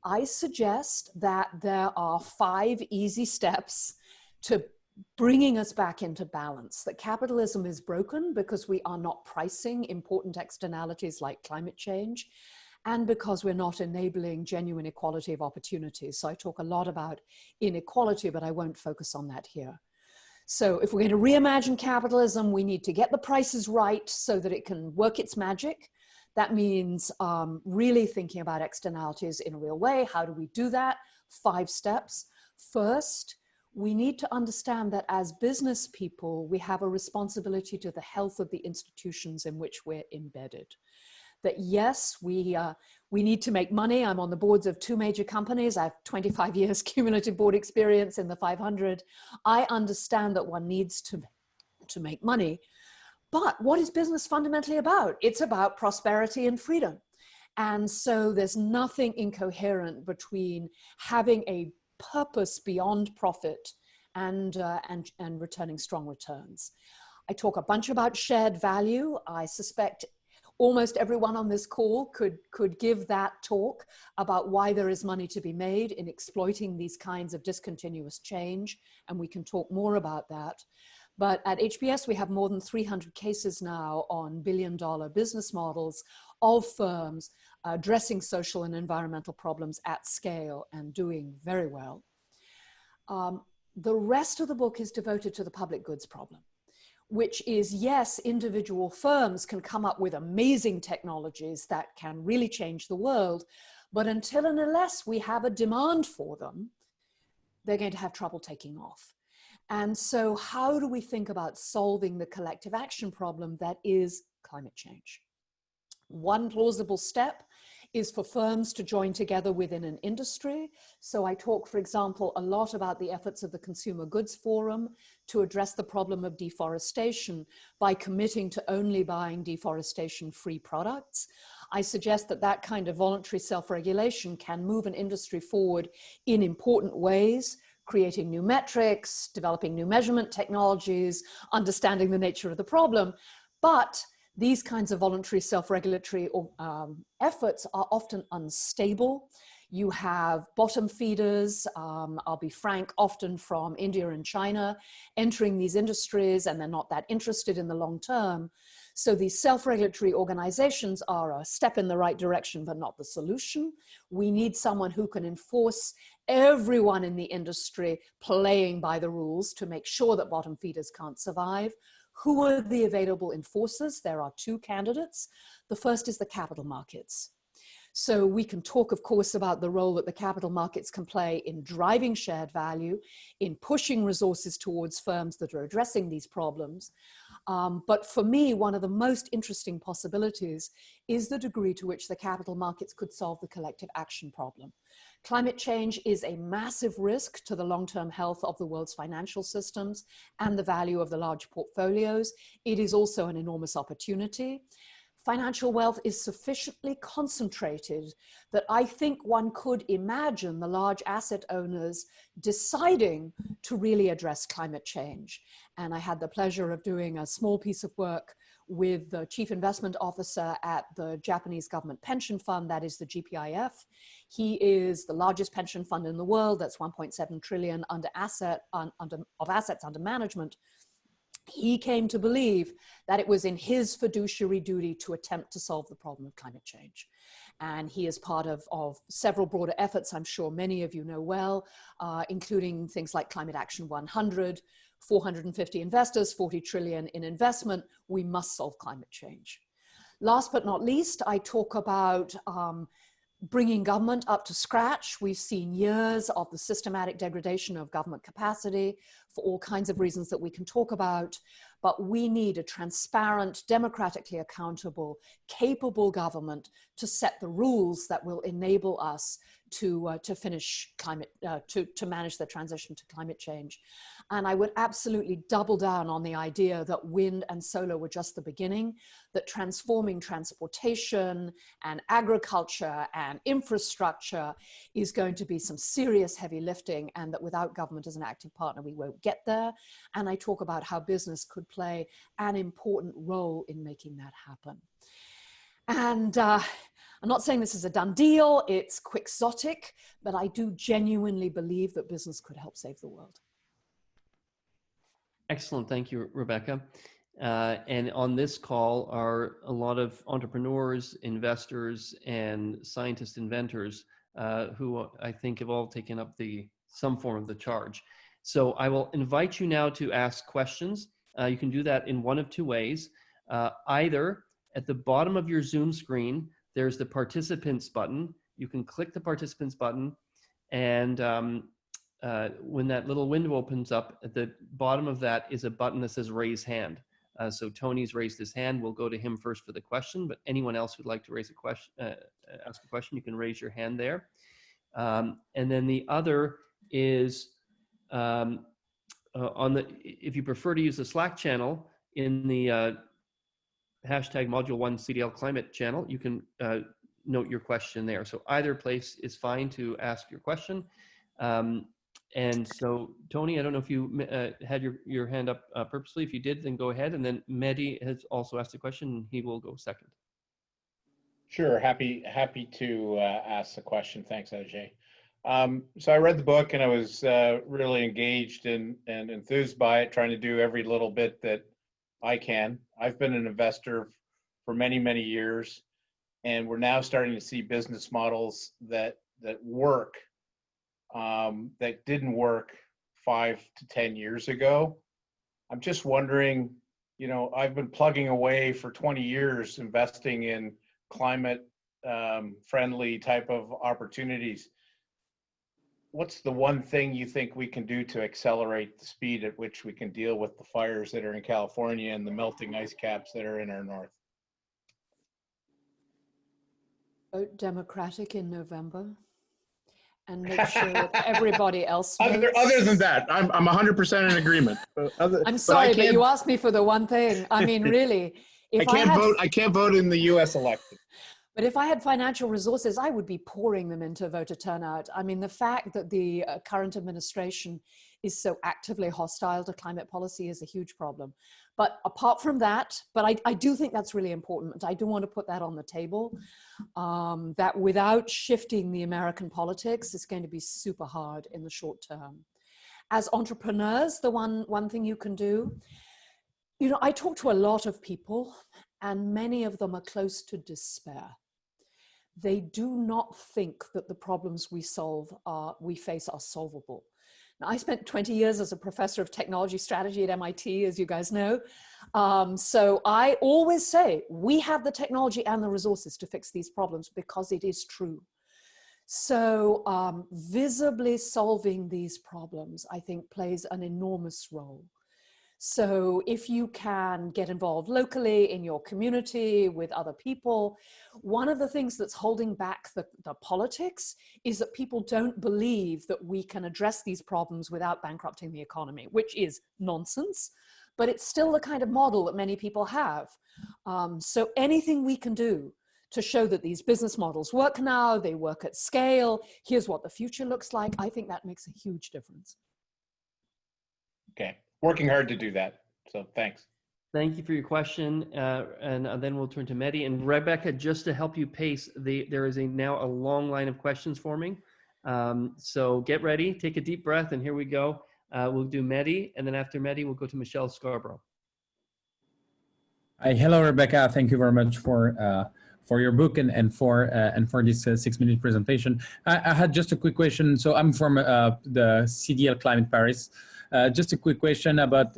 I suggest that there are 5 easy steps to bringing us back into balance, that capitalism is broken because we are not pricing important externalities like climate change, and because we're not enabling genuine equality of opportunities. So I talk a lot about inequality, but I won't focus on that here. So if we're going to reimagine capitalism, we need to get the prices right so that it can work its magic. That means really thinking about externalities in a real way. How do we do that? 5 steps. First, we need to understand that as business people, we have a responsibility to the health of the institutions in which we're embedded. That yes, we need to make money. I'm on the boards of 2 major companies. I have 25 years cumulative board experience in the 500. I understand that one needs to make money. But what is business fundamentally about? It's about prosperity and freedom. And so there's nothing incoherent between having a purpose beyond profit and returning strong returns. I talk a bunch about shared value. I suspect almost everyone on this call could give that talk about why there is money to be made in exploiting these kinds of discontinuous change, and we can talk more about that. But at HBS, we have more than 300 cases now on billion-dollar business models of firms addressing social and environmental problems at scale and doing very well. The rest of the book is devoted to the public goods problem, which is, yes, individual firms can come up with amazing technologies that can really change the world, but until and unless we have a demand for them, they're going to have trouble taking off. And so how do we think about solving the collective action problem that is climate change? One plausible step is for firms to join together within an industry. So I talk, for example, a lot about the efforts of the Consumer Goods Forum to address the problem of deforestation by committing to only buying deforestation-free products. I suggest that that kind of voluntary self-regulation can move an industry forward in important ways, creating new metrics, developing new measurement technologies, understanding the nature of the problem. But these kinds of voluntary self-regulatory efforts are often unstable. You have bottom feeders, I'll be frank, often from India and China, entering these industries, and they're not that interested in the long term. So these self-regulatory organizations are a step in the right direction, but not the solution. We need someone who can enforce everyone in the industry playing by the rules to make sure that bottom feeders can't survive. Who are the available enforcers? There are two candidates. The first is the capital markets. So we can talk, of course, about the role that the capital markets can play in driving shared value, in pushing resources towards firms that are addressing these problems. But for me, one of the most interesting possibilities is the degree to which the capital markets could solve the collective action problem. Climate change is a massive risk to the long-term health of the world's financial systems and the value of the large portfolios. It is also an enormous opportunity. Financial wealth is sufficiently concentrated that I think one could imagine the large asset owners deciding to really address climate change. And I had the pleasure of doing a small piece of work with the chief investment officer at the Japanese government pension fund, that is the GPIF. He is the largest pension fund in the world. That's 1.7 trillion of assets under management. He came to believe that it was in his fiduciary duty to attempt to solve the problem of climate change. And he is part of several broader efforts, I'm sure many of you know well, including things like Climate Action 100, 450 investors, 40 trillion in investment. We must solve climate change. Last but not least, I talk about bringing government up to scratch. We've seen years of the systematic degradation of government capacity for all kinds of reasons that we can talk about, but we need a transparent, democratically accountable, capable government to set the rules that will enable us to finish climate, to manage the transition to climate change. And I would absolutely double down on the idea that wind and solar were just the beginning, that transforming transportation and agriculture and infrastructure is going to be some serious heavy lifting, and that without government as an active partner, we won't get there. And I talk about how business could play an important role in making that happen. And I'm not saying this is a done deal, it's quixotic, but I do genuinely believe that business could help save the world. Excellent, thank you, Rebecca. And on this call are a lot of entrepreneurs, investors, and scientist inventors who I think have all taken up some form of the charge. So I will invite you now to ask questions. You can do that in one of two ways. Either at the bottom of your Zoom screen, there's the participants button. You can click the participants button, and when that little window opens up, at the bottom of that is a button that says raise hand. So Tony's raised his hand. We'll go to him first for the question, but anyone else who'd like to raise a question, ask a question, you can raise your hand there. And then the other is if you prefer to use the Slack channel in the hashtag module 1 CDL Climate channel, you can note your question there. So either place is fine to ask your question. And so, Tony, I don't know if you had your hand up purposely. If you did, then go ahead. And then Mehdi has also asked a question, and he will go second. Sure, happy to ask the question. Thanks, Ajay. So I read the book, and I was really engaged and enthused by it, trying to do every little bit that I can. I've been an investor for many, many years, and we're now starting to see business models that work that didn't work 5 to 10 years ago. I'm just wondering, you know, I've been plugging away for 20 years investing in climate friendly type of opportunities. What's the one thing you think we can do to accelerate the speed at which we can deal with the fires that are in California and the melting ice caps that are in our north? Vote Democratic in November and make sure that everybody else Other votes. than that, I'm 100% in agreement. I'm sorry, but you asked me for the one thing. I mean, really, if I can't vote in the U.S. election. But if I had financial resources, I would be pouring them into voter turnout. I mean, the fact that the current administration is so actively hostile to climate policy is a huge problem. But apart from that, but I do think that's really important. I do want to put that on the table, that without shifting the American politics, it's going to be super hard in the short term. As entrepreneurs, the one thing you can do, you know, I talk to a lot of people and many of them are close to despair. They do not think that the problems we face are solvable. Now, I spent 20 years as a professor of technology strategy at MIT, as you guys know. So I always say, we have the technology and the resources to fix these problems because it is true. So visibly solving these problems, I think, plays an enormous role. So if you can get involved locally in your community with other people, one of the things that's holding back the politics is that people don't believe that we can address these problems without bankrupting the economy, which is nonsense, but it's still the kind of model that many people have. So anything we can do to show that these business models work now, they work at scale, here's what the future looks like, I think that makes a huge difference. Okay. Working hard to do that. So thanks. Thank you for your question. And then we'll turn to Mehdi. And Rebecca, just to help you pace, there is now a long line of questions forming. So get ready, take a deep breath, and here we go. We'll do Mehdi, and then after Mehdi, we'll go to Michelle Scarborough. Hi, hello, Rebecca. Thank you very much for your book and for this 6-minute presentation. I had just a quick question. So I'm from the CDL Climate Paris. Just a quick question about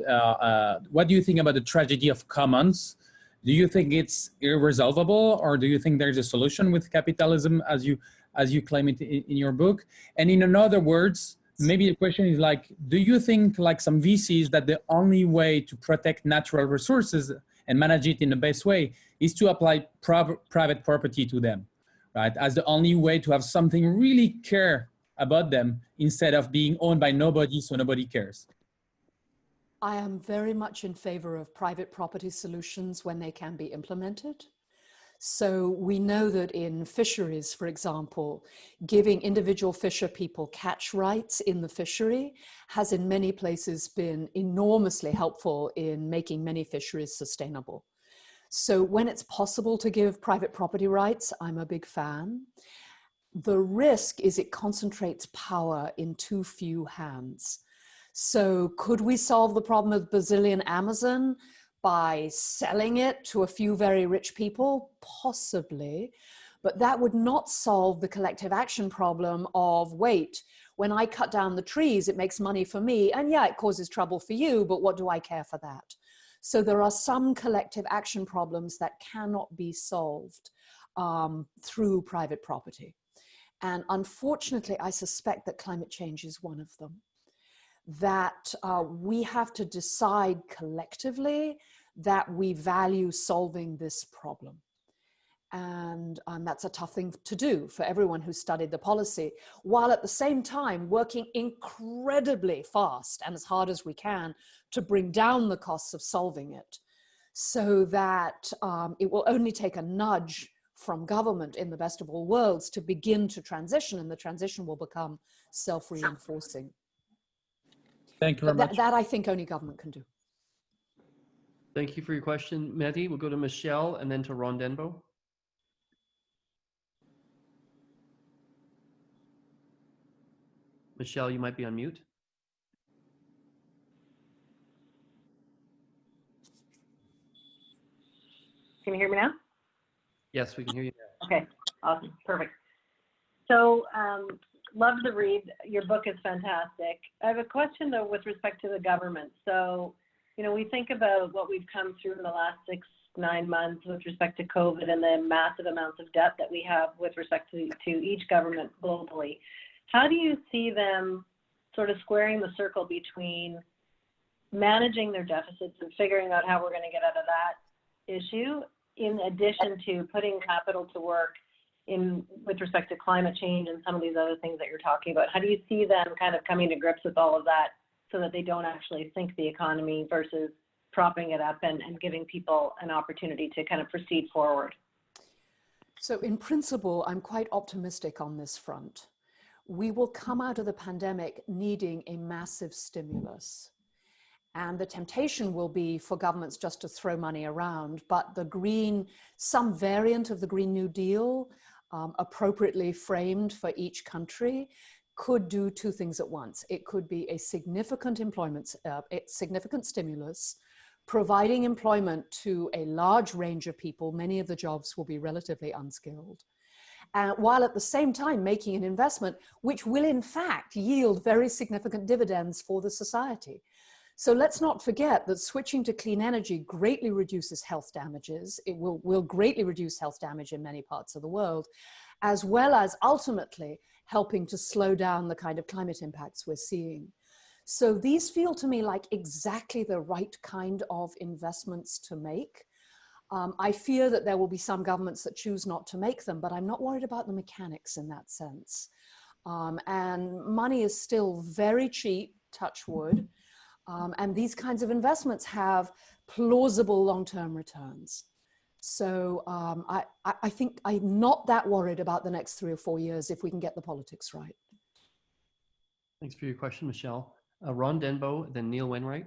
what do you think about the tragedy of commons? Do you think it's irresolvable, or do you think there's a solution with capitalism as you claim it in your book? And in other words, maybe the question is like, do you think, like some VCs, that the only way to protect natural resources and manage it in the best way is to apply private property to them, right? As the only way to have something really care about them instead of being owned by nobody, so nobody cares? I am very much in favor of private property solutions when they can be implemented. So we know that in fisheries, for example, giving individual fisher people catch rights in the fishery has in many places been enormously helpful in making many fisheries sustainable. So when it's possible to give private property rights, I'm a big fan. The risk is it concentrates power in too few hands. So could we solve the problem of Brazilian Amazon by selling it to a few very rich people? Possibly, but that would not solve the collective action problem of, wait, when I cut down the trees, it makes money for me, and yeah, it causes trouble for you, but what do I care for that? So there are some collective action problems that cannot be solved through private property. And unfortunately, I suspect that climate change is one of them. That we have to decide collectively that we value solving this problem. And that's a tough thing to do for everyone who studied the policy, while at the same time working incredibly fast and as hard as we can to bring down the costs of solving it, so that it will only take a nudge from government in the best of all worlds to begin to transition, and the transition will become self-reinforcing. Thank you very much. That I think only government can do. Thank you for your question, Mehdi. We'll go to Michelle and then to Ron Denbo. Michelle, you might be on mute. Can you hear me now? Yes, we can hear you now. Okay, awesome, perfect. So, love the read. Your book is fantastic. I have a question though with respect to the government. So, you know, we think about what we've come through in the last 6-9 months with respect to COVID and the massive amounts of debt that we have with respect to each government globally. How do you see them sort of squaring the circle between managing their deficits and figuring out how we're going to get out of that issue, in addition to putting capital to work with respect to climate change and some of these other things that you're talking about? How do you see them kind of coming to grips with all of that so that they don't actually sink the economy versus propping it up and giving people an opportunity to kind of proceed forward? So in principle, I'm quite optimistic on this front. We will come out of the pandemic needing a massive stimulus. And the temptation will be for governments just to throw money around, but some variant of the Green New Deal, appropriately framed for each country, could do two things at once. It could be a significant significant stimulus, providing employment to a large range of people. Many of the jobs will be relatively unskilled, while at the same time making an investment which will in fact yield very significant dividends for the society. So let's not forget that switching to clean energy greatly reduces health damages. It will greatly reduce health damage in many parts of the world, as well as ultimately helping to slow down the kind of climate impacts we're seeing. So these feel to me like exactly the right kind of investments to make. I fear that there will be some governments that choose not to make them, but I'm not worried about the mechanics in that sense. And money is still very cheap, touch wood. And these kinds of investments have plausible long-term returns. So I think I'm not that worried about the next 3 or 4 years if we can get the politics right. Thanks for your question, Michelle. Ron Denbo, then Neil Wainwright.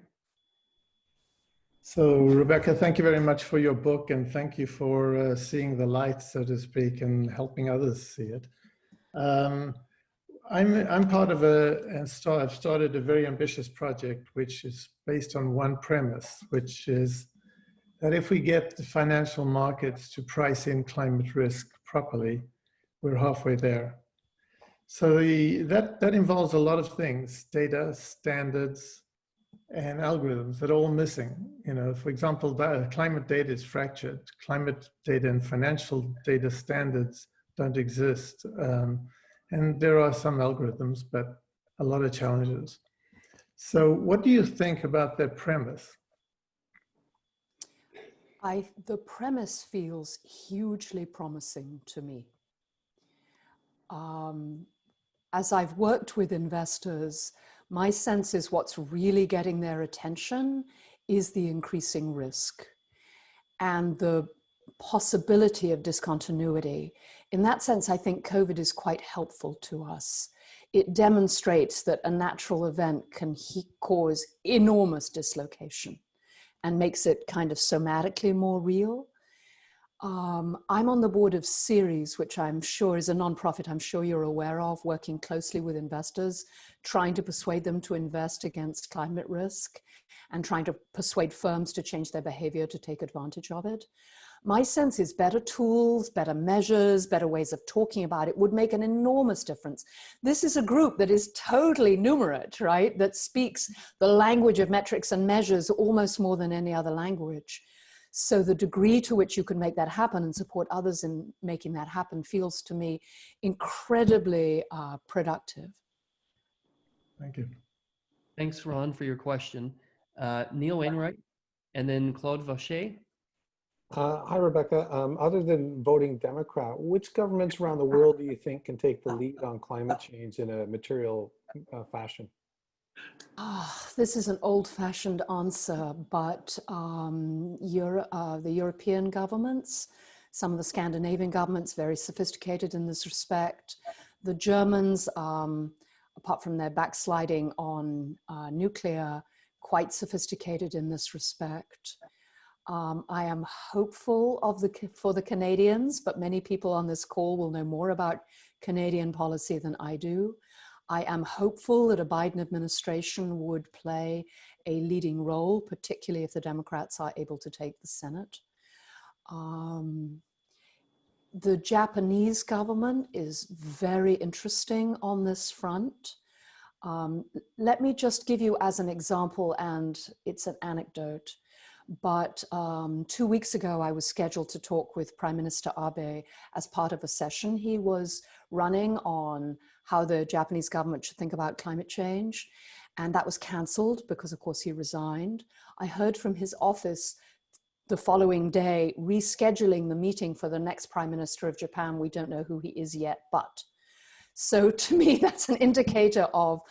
So Rebecca, thank you very much for your book, and thank you for seeing the light, so to speak, and helping others see it. I'm part of I've started a very ambitious project, which is based on one premise, which is that if we get the financial markets to price in climate risk properly, we're halfway there. So that involves a lot of things: data, standards, and algorithms that are all missing. You know, for example, climate data is fractured. Climate data and financial data standards don't exist. And there are some algorithms, but a lot of challenges. So what do you think about that premise? The premise feels hugely promising to me. As I've worked with investors, my sense is what's really getting their attention is the increasing risk and the possibility of discontinuity. In that sense, I think COVID is quite helpful to us. It demonstrates that a natural event can cause enormous dislocation and makes it kind of somatically more real. I'm on the board of Ceres, which I'm sure is a nonprofit I'm sure you're aware of, working closely with investors, trying to persuade them to invest against climate risk and trying to persuade firms to change their behavior to take advantage of it. My sense is better tools, better measures, better ways of talking about it would make an enormous difference. This is a group that is totally numerate, right? That speaks the language of metrics and measures almost more than any other language. So the degree to which you can make that happen and support others in making that happen feels to me incredibly productive. Thank you. Thanks, Ron, for your question. Neil Wainwright, and then Claude Vacher. Hi, Rebecca. Other than voting Democrat, which governments around the world do you think can take the lead on climate change in a material fashion? This is an old-fashioned answer, but the European governments, some of the Scandinavian governments, very sophisticated in this respect. The Germans, apart from their backsliding on nuclear, quite sophisticated in this respect. I am hopeful for the Canadians, but many people on this call will know more about Canadian policy than I do. I am hopeful that a Biden administration would play a leading role, particularly if the Democrats are able to take the Senate. The Japanese government is very interesting on this front. Let me just give you as an example, and it's an anecdote. But 2 weeks ago, I was scheduled to talk with Prime Minister Abe as part of a session he was running on how the Japanese government should think about climate change. And that was canceled because, of course, he resigned. I heard from his office the following day rescheduling the meeting for the next Prime Minister of Japan. We don't know who he is yet, but. So to me, that's an indicator of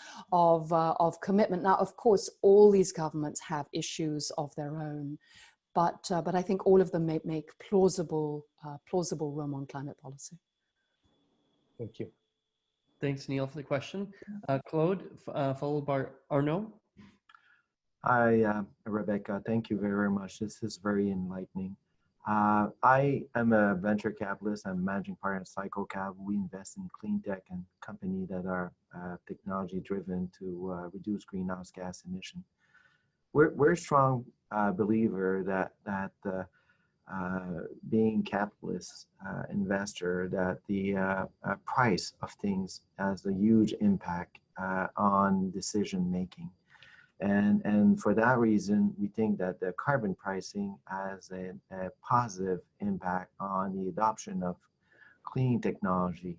commitment. Now, of course, all these governments have issues of their own, but I think all of them make plausible room on climate policy. Thank you. Thanks, Neil, for the question. Claude, followed by Arnaud. Hi, Rebecca. Thank you very much. This is very enlightening. I am a venture capitalist. I'm managing partner at CycleCap. We invest in clean tech and companies that are technology driven to reduce greenhouse gas emission. We're a strong believer that being capitalist investor, that the price of things has a huge impact on decision making. And for that reason, we think that the carbon pricing has a positive impact on the adoption of clean technology,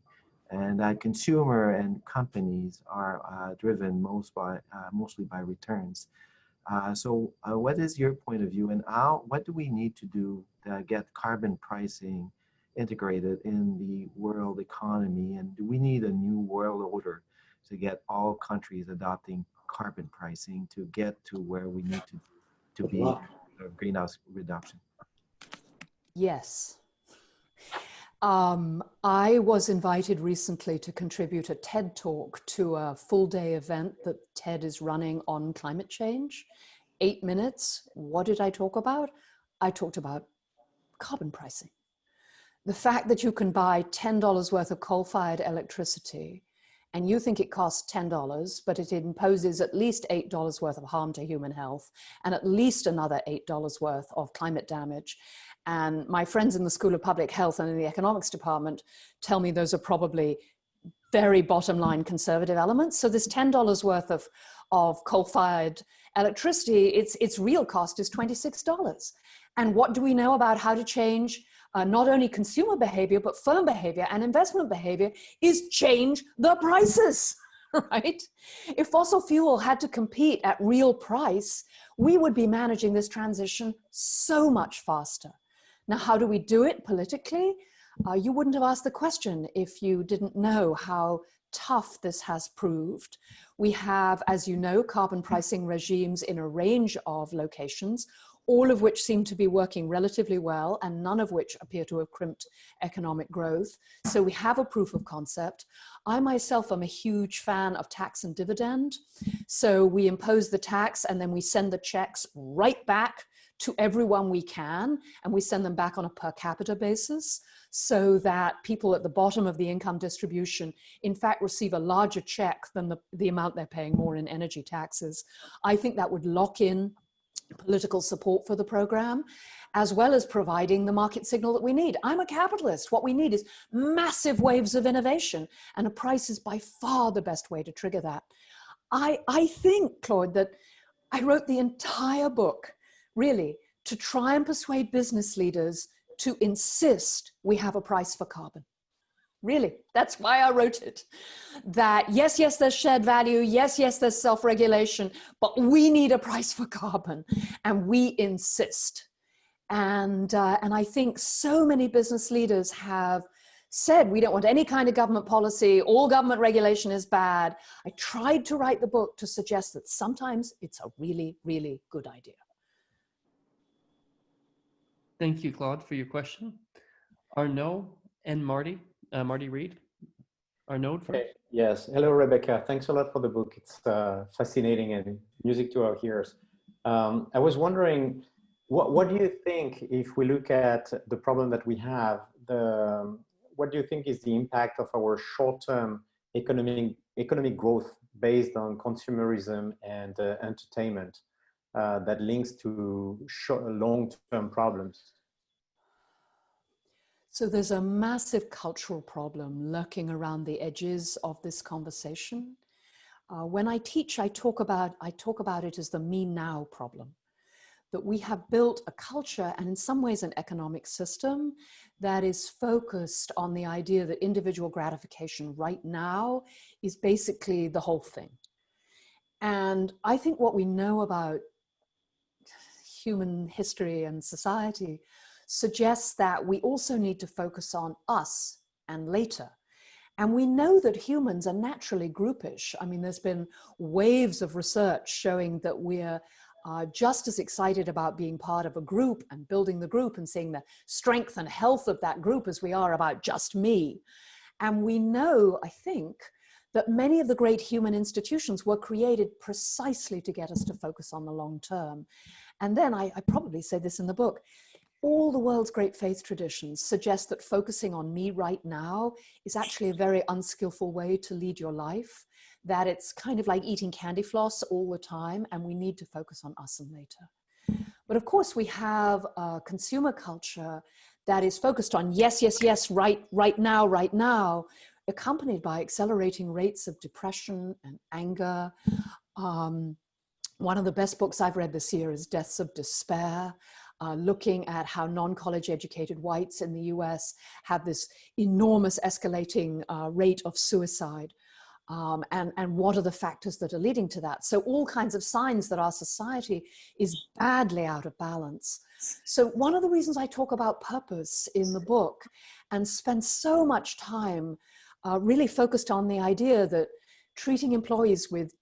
and that consumer and companies are driven mostly by returns. So what is your point of view, and what do we need to do to get carbon pricing integrated in the world economy? And do we need a new world order to get all countries adopting carbon pricing to get to where we need to be greenhouse reduction? Yes. I was invited recently to contribute a TED talk to a full day event that TED is running on climate change. 8 minutes. What did I talk about? I talked about carbon pricing. The fact that you can buy $10 worth of coal-fired electricity and you think it costs $10, but it imposes at least $8 worth of harm to human health and at least another $8 worth of climate damage. And my friends in the School of Public Health and in the economics department tell me those are probably very bottom line conservative elements. So this $10 worth of coal-fired electricity, its real cost is $26. And what do we know about how to change not only consumer behavior, but firm behavior and investment behavior is change the prices, right? If fossil fuel had to compete at real price, we would be managing this transition so much faster. Now, how do we do it politically? You wouldn't have asked the question if you didn't know how tough this has proved. We have, as you know, carbon pricing regimes in a range of locations, all of which seem to be working relatively well and none of which appear to have crimped economic growth. So we have a proof of concept. I myself am a huge fan of tax and dividend. So we impose the tax and then we send the checks right back to everyone we can, and we send them back on a per capita basis so that people at the bottom of the income distribution in fact receive a larger check than the amount they're paying more in energy taxes. I think that would lock in political support for the program, as well as providing the market signal that we need. I'm a capitalist. What we need is massive waves of innovation, and a price is by far the best way to trigger that. I think, Claude, that I wrote the entire book really to try and persuade business leaders to insist we have a price for carbon. Really, that's why I wrote it. That yes, there's shared value. Yes, there's self-regulation, but we need a price for carbon, and we insist. And I think so many business leaders have said, we don't want any kind of government policy. All government regulation is bad. I tried to write the book to suggest that sometimes it's a really, really good idea. Thank you, Claude, for your question. Arnaud and Marty. Marty Reed. Arnaud first. Okay. Yes. Hello, Rebecca. Thanks a lot for the book. It's fascinating and music to our ears. I was wondering, what do you think, if we look at the problem that we have, what do you think is the impact of our short-term economic growth based on consumerism and entertainment that links to long-term problems? So there's a massive cultural problem lurking around the edges of this conversation. When I teach, I talk about it as the me now problem. That we have built a culture and in some ways an economic system that is focused on the idea that individual gratification right now is basically the whole thing. And I think what we know about human history and society suggests that we also need to focus on us and later. And we know that humans are naturally groupish. I mean, there's been waves of research showing that we're just as excited about being part of a group and building the group and seeing the strength and health of that group as we are about just me. And we know, I think, that many of the great human institutions were created precisely to get us to focus on the long term. And then I probably say this in the book, all the world's great faith traditions suggest that focusing on me right now is actually a very unskillful way to lead your life, that it's kind of like eating candy floss all the time, and we need to focus on us and later. But of course, we have a consumer culture that is focused on yes, yes, yes, right now, accompanied by accelerating rates of depression and anger. One of the best books I've read this year is Deaths of Despair, looking at how non-college educated whites in the US have this enormous escalating rate of suicide. And what are the factors that are leading to that? So all kinds of signs that our society is badly out of balance. So one of the reasons I talk about purpose in the book and spend so much time really focused on the idea that treating employees with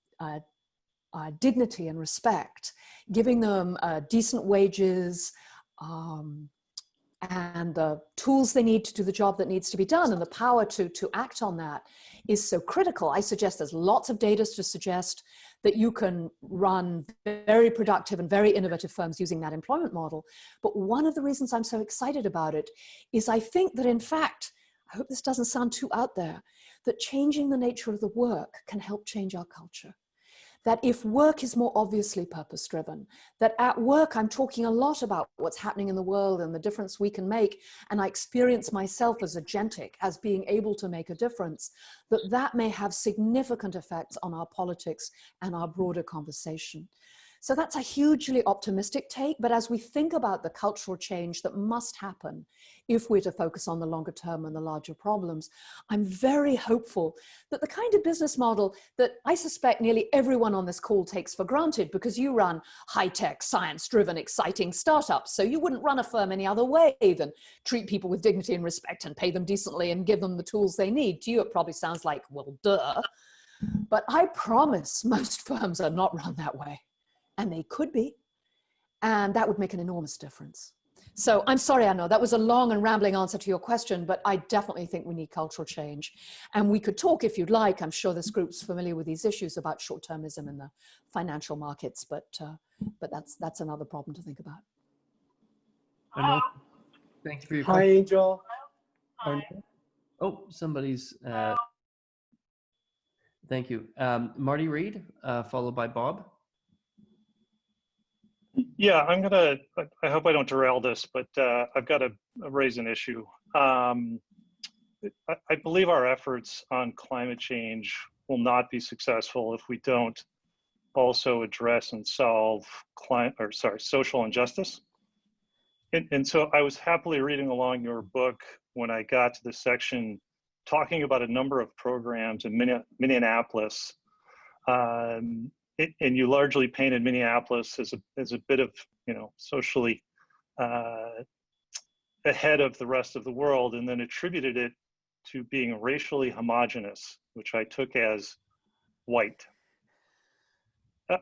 dignity and respect, giving them decent wages, and the tools they need to do the job that needs to be done and the power to act on that is so critical. I suggest there's lots of data to suggest that you can run very productive and very innovative firms using that employment model. But one of the reasons I'm so excited about it is I think that, in fact, I hope this doesn't sound too out there, that changing the nature of the work can help change our culture. That if work is more obviously purpose-driven, that at work I'm talking a lot about what's happening in the world and the difference we can make, and I experience myself as agentic, as being able to make a difference, that may have significant effects on our politics and our broader conversation. So that's a hugely optimistic take, but as we think about the cultural change that must happen if we're to focus on the longer term and the larger problems, I'm very hopeful that the kind of business model that I suspect nearly everyone on this call takes for granted, because you run high-tech, science-driven, exciting startups, so you wouldn't run a firm any other way than treat people with dignity and respect and pay them decently and give them the tools they need. To you, it probably sounds like, well, duh. But I promise most firms are not run that way. And they could be, and that would make an enormous difference. So I'm sorry, I know that was a long and rambling answer to your question, but I definitely think we need cultural change. And we could talk, if you'd like, I'm sure this group's familiar with these issues about short-termism in the financial markets, but that's another problem to think about. Thank you for your Hi, question. Angel. Oh, somebody's, thank you. Marty Reed, followed by Bob. Yeah, I hope I don't derail this, but I've got to raise an issue. I believe our efforts on climate change will not be successful if we don't also address and solve social injustice. And so I was happily reading along your book when I got to the section talking about a number of programs in Minneapolis. And you largely painted Minneapolis as a bit of, socially ahead of the rest of the world, and then attributed it to being racially homogenous, which I took as white.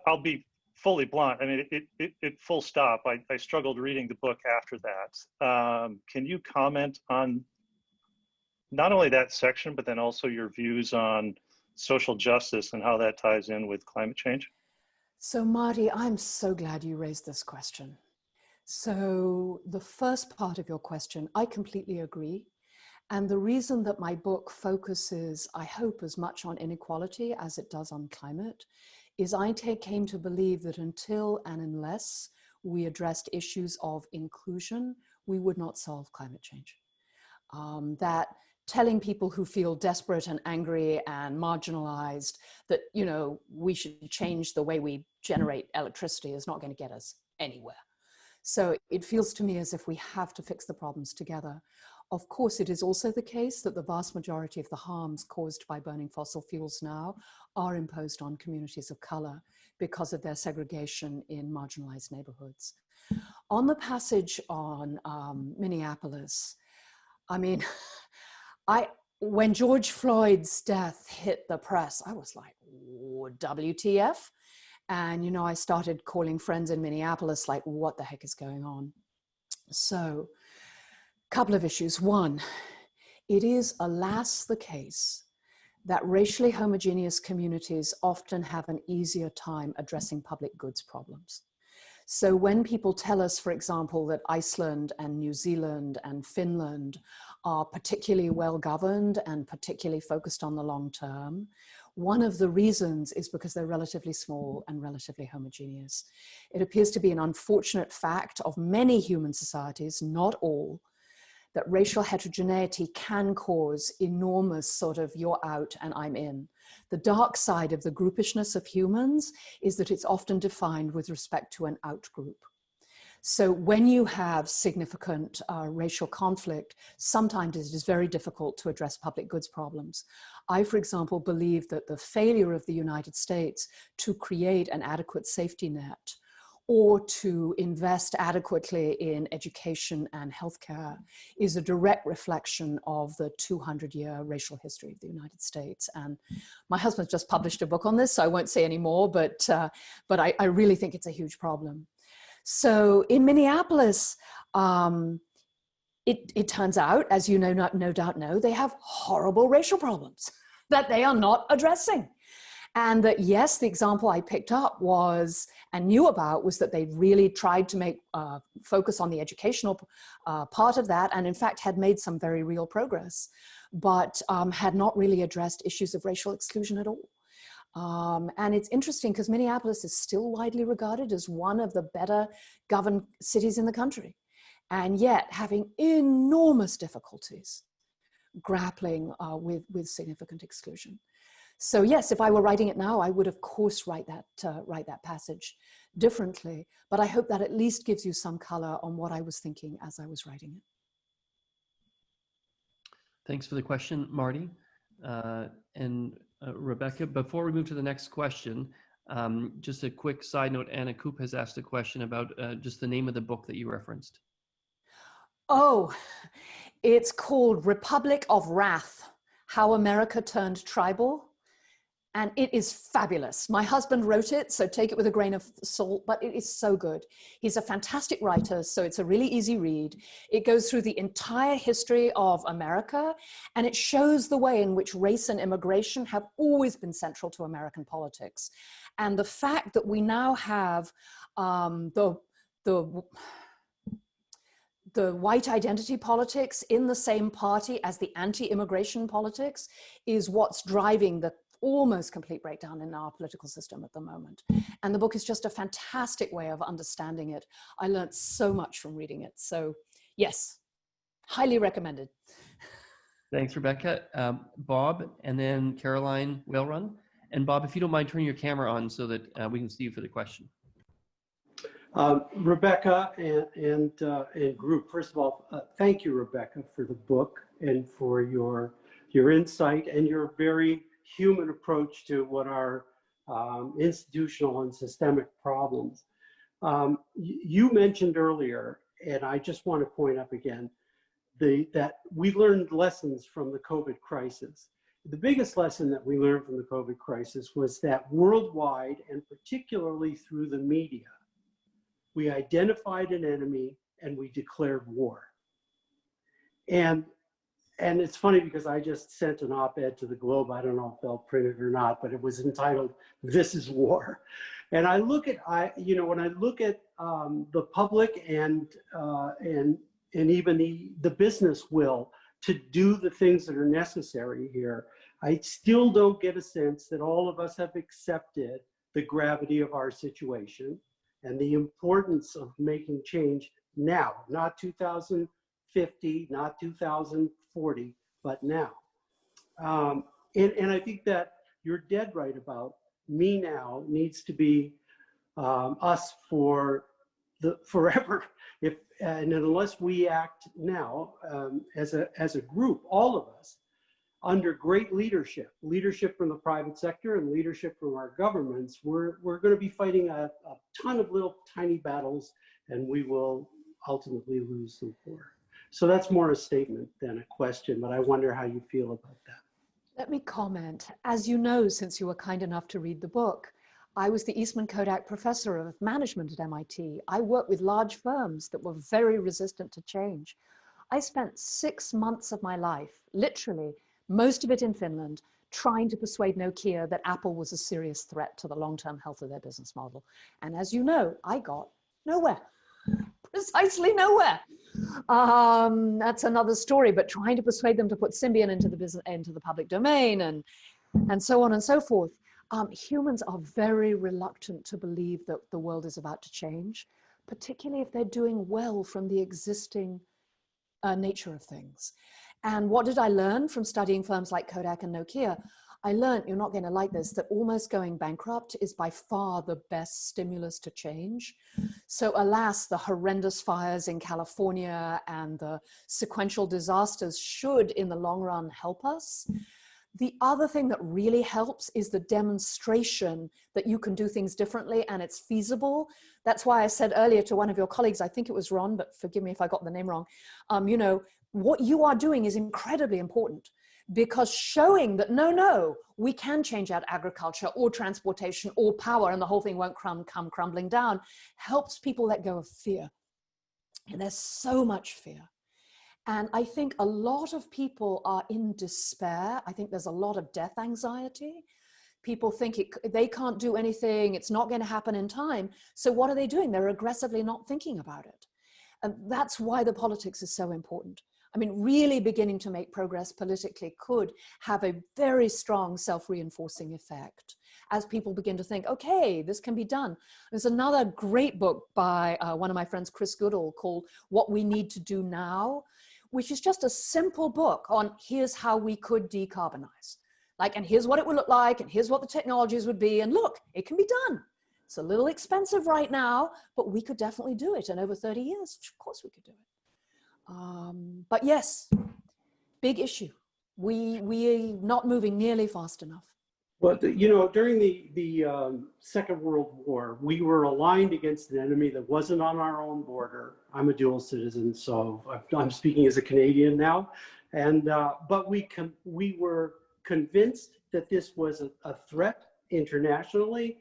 I'll be fully blunt. I mean, it full stop. I struggled reading the book after that. Can you comment on not only that section, but then also your views on social justice and how that ties in with climate change? So Marty, I'm so glad you raised this question. So the first part of your question, I completely agree. And the reason that my book focuses, I hope, as much on inequality as it does on climate is I came to believe that until and unless we addressed issues of inclusion, we would not solve climate change. That telling people who feel desperate and angry and marginalized that, we should change the way we generate electricity is not going to get us anywhere. So it feels to me as if we have to fix the problems together. Of course, it is also the case that the vast majority of the harms caused by burning fossil fuels now are imposed on communities of color because of their segregation in marginalized neighborhoods. On the passage on Minneapolis, I mean, when George Floyd's death hit the press, I was like, WTF? And, you know, I started calling friends in Minneapolis, like, what the heck is going on? So, a couple of issues. One, it is, alas, the case that racially homogeneous communities often have an easier time addressing public goods problems. So when people tell us, for example, that Iceland and New Zealand and Finland are particularly well governed and particularly focused on the long term, one of the reasons is because they're relatively small and relatively homogeneous. It appears to be an unfortunate fact of many human societies, not all, that racial heterogeneity can cause enormous sort of you're out and I'm in. The dark side of the groupishness of humans is that it's often defined with respect to an out group. So when you have significant racial conflict, sometimes it is very difficult to address public goods problems. I, for example, believe that the failure of the United States to create an adequate safety net or to invest adequately in education and healthcare is a direct reflection of the 200-year racial history of the United States. And my husband just published a book on this, so I won't say any more, but I really think it's a huge problem. So in Minneapolis, it turns out, as you no doubt know, they have horrible racial problems that they are not addressing. And that, yes, the example I picked up was, and knew about, was that they really tried to make focus on the educational part of that, and in fact had made some very real progress, but had not really addressed issues of racial exclusion at all. And it's interesting because Minneapolis is still widely regarded as one of the better governed cities in the country, and yet having enormous difficulties grappling with significant exclusion. So yes, if I were writing it now, I would of course write that passage differently, but I hope that at least gives you some color on what I was thinking as I was writing it. Thanks for the question, Marty. Rebecca, before we move to the next question, just a quick side note, Anna Koop has asked a question about just the name of the book that you referenced. Oh, it's called Republic of Wrath, How America Turned Tribal. And it is fabulous. My husband wrote it, so take it with a grain of salt, but it is so good. He's a fantastic writer, so it's a really easy read. It goes through the entire history of America, and it shows the way in which race and immigration have always been central to American politics. And the fact that we now have the white identity politics in the same party as the anti-immigration politics is what's driving the almost complete breakdown in our political system at the moment. And the book is just a fantastic way of understanding it. I learned so much from reading it. So yes, highly recommended. Thanks, Rebecca. Bob, and then Caroline Whalrun. And Bob, if you don't mind turning your camera on so that we can see you for the question. Rebecca and group, first of all, thank you, Rebecca, for the book and for your insight and your very human approach to what are institutional and systemic problems. You mentioned earlier, and I just want to point up again, that we learned lessons from the COVID crisis. The biggest lesson that we learned from the COVID crisis was that worldwide, and particularly through the media, we identified an enemy and we declared war. And it's funny because I just sent an op-ed to the Globe. I don't know if they'll print it or not, but it was entitled, "This is War." And I look at, when I look at the public and even the business will to do the things that are necessary here, I still don't get a sense that all of us have accepted the gravity of our situation and the importance of making change now, not 2050, not 2040, but now. And I think that you're dead right about me now needs to be us for forever, and unless we act now as a group, all of us, under great leadership from the private sector and leadership from our governments, we're going to be fighting a ton of little tiny battles, and we will ultimately lose the war. So that's more a statement than a question, but I wonder how you feel about that. Let me comment. As you know, since you were kind enough to read the book, I was the Eastman Kodak Professor of Management at MIT. I worked with large firms that were very resistant to change. I spent 6 months of my life, literally, most of it in Finland, trying to persuade Nokia that Apple was a serious threat to the long-term health of their business model. And as you know, I got nowhere, precisely nowhere. That's another story, but trying to persuade them to put Symbian into the public domain and so on and so forth. Humans are very reluctant to believe that the world is about to change, particularly if they're doing well from the existing nature of things. And what did I learn from studying firms like Kodak and Nokia? I learned, you're not going to like this, that almost going bankrupt is by far the best stimulus to change. So alas, the horrendous fires in California and the sequential disasters should, in the long run, help us. The other thing that really helps is the demonstration that you can do things differently and it's feasible. That's why I said earlier to one of your colleagues, I think it was Ron, but forgive me if I got the name wrong, you know, what you are doing is incredibly important, because showing that, no, we can change out agriculture or transportation or power and the whole thing won't come crumbling down, helps people let go of fear. And there's so much fear. And I think a lot of people are in despair. I think there's a lot of death anxiety. People think they can't do anything, it's not going to happen in time. So what are they doing? They're aggressively not thinking about it. And that's why the politics is so important. I mean, really beginning to make progress politically could have a very strong self-reinforcing effect as people begin to think, okay, this can be done. There's another great book by one of my friends, Chris Goodall, called What We Need to Do Now, which is just a simple book on here's how we could decarbonize. Like, and here's what it would look like, and here's what the technologies would be, and look, it can be done. It's a little expensive right now, but we could definitely do it. And over 30 years, of course we could do it. But yes, big issue. We're not moving nearly fast enough. Well, you know, during the Second World War, we were aligned against an enemy that wasn't on our own border. I'm a dual citizen, so I'm speaking as a Canadian now. And but we were convinced that this was a threat internationally.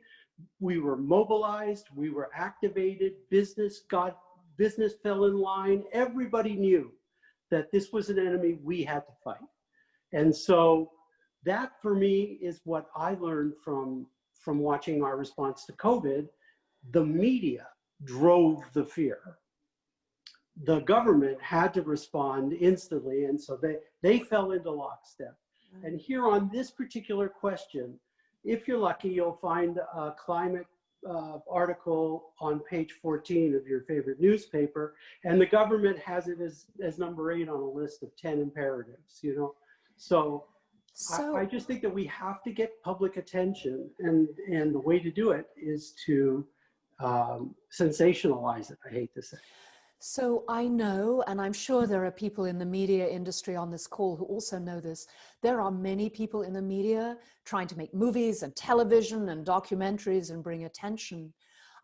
We were mobilized, we were activated, business fell in line. Everybody knew that this was an enemy we had to fight. And so that for me is what I learned from watching our response to COVID. The media drove the fear. The government had to respond instantly, and so they fell into lockstep. And here on this particular question, if you're lucky, you'll find a climate article on page 14 of your favorite newspaper, and the government has it as number 8 on a list of 10 imperatives, you know. So I just think that we have to get public attention, and the way to do it is to sensationalize it, I hate to say. So I know, and I'm sure there are people in the media industry on this call who also know this, there are many people in the media trying to make movies and television and documentaries and bring attention.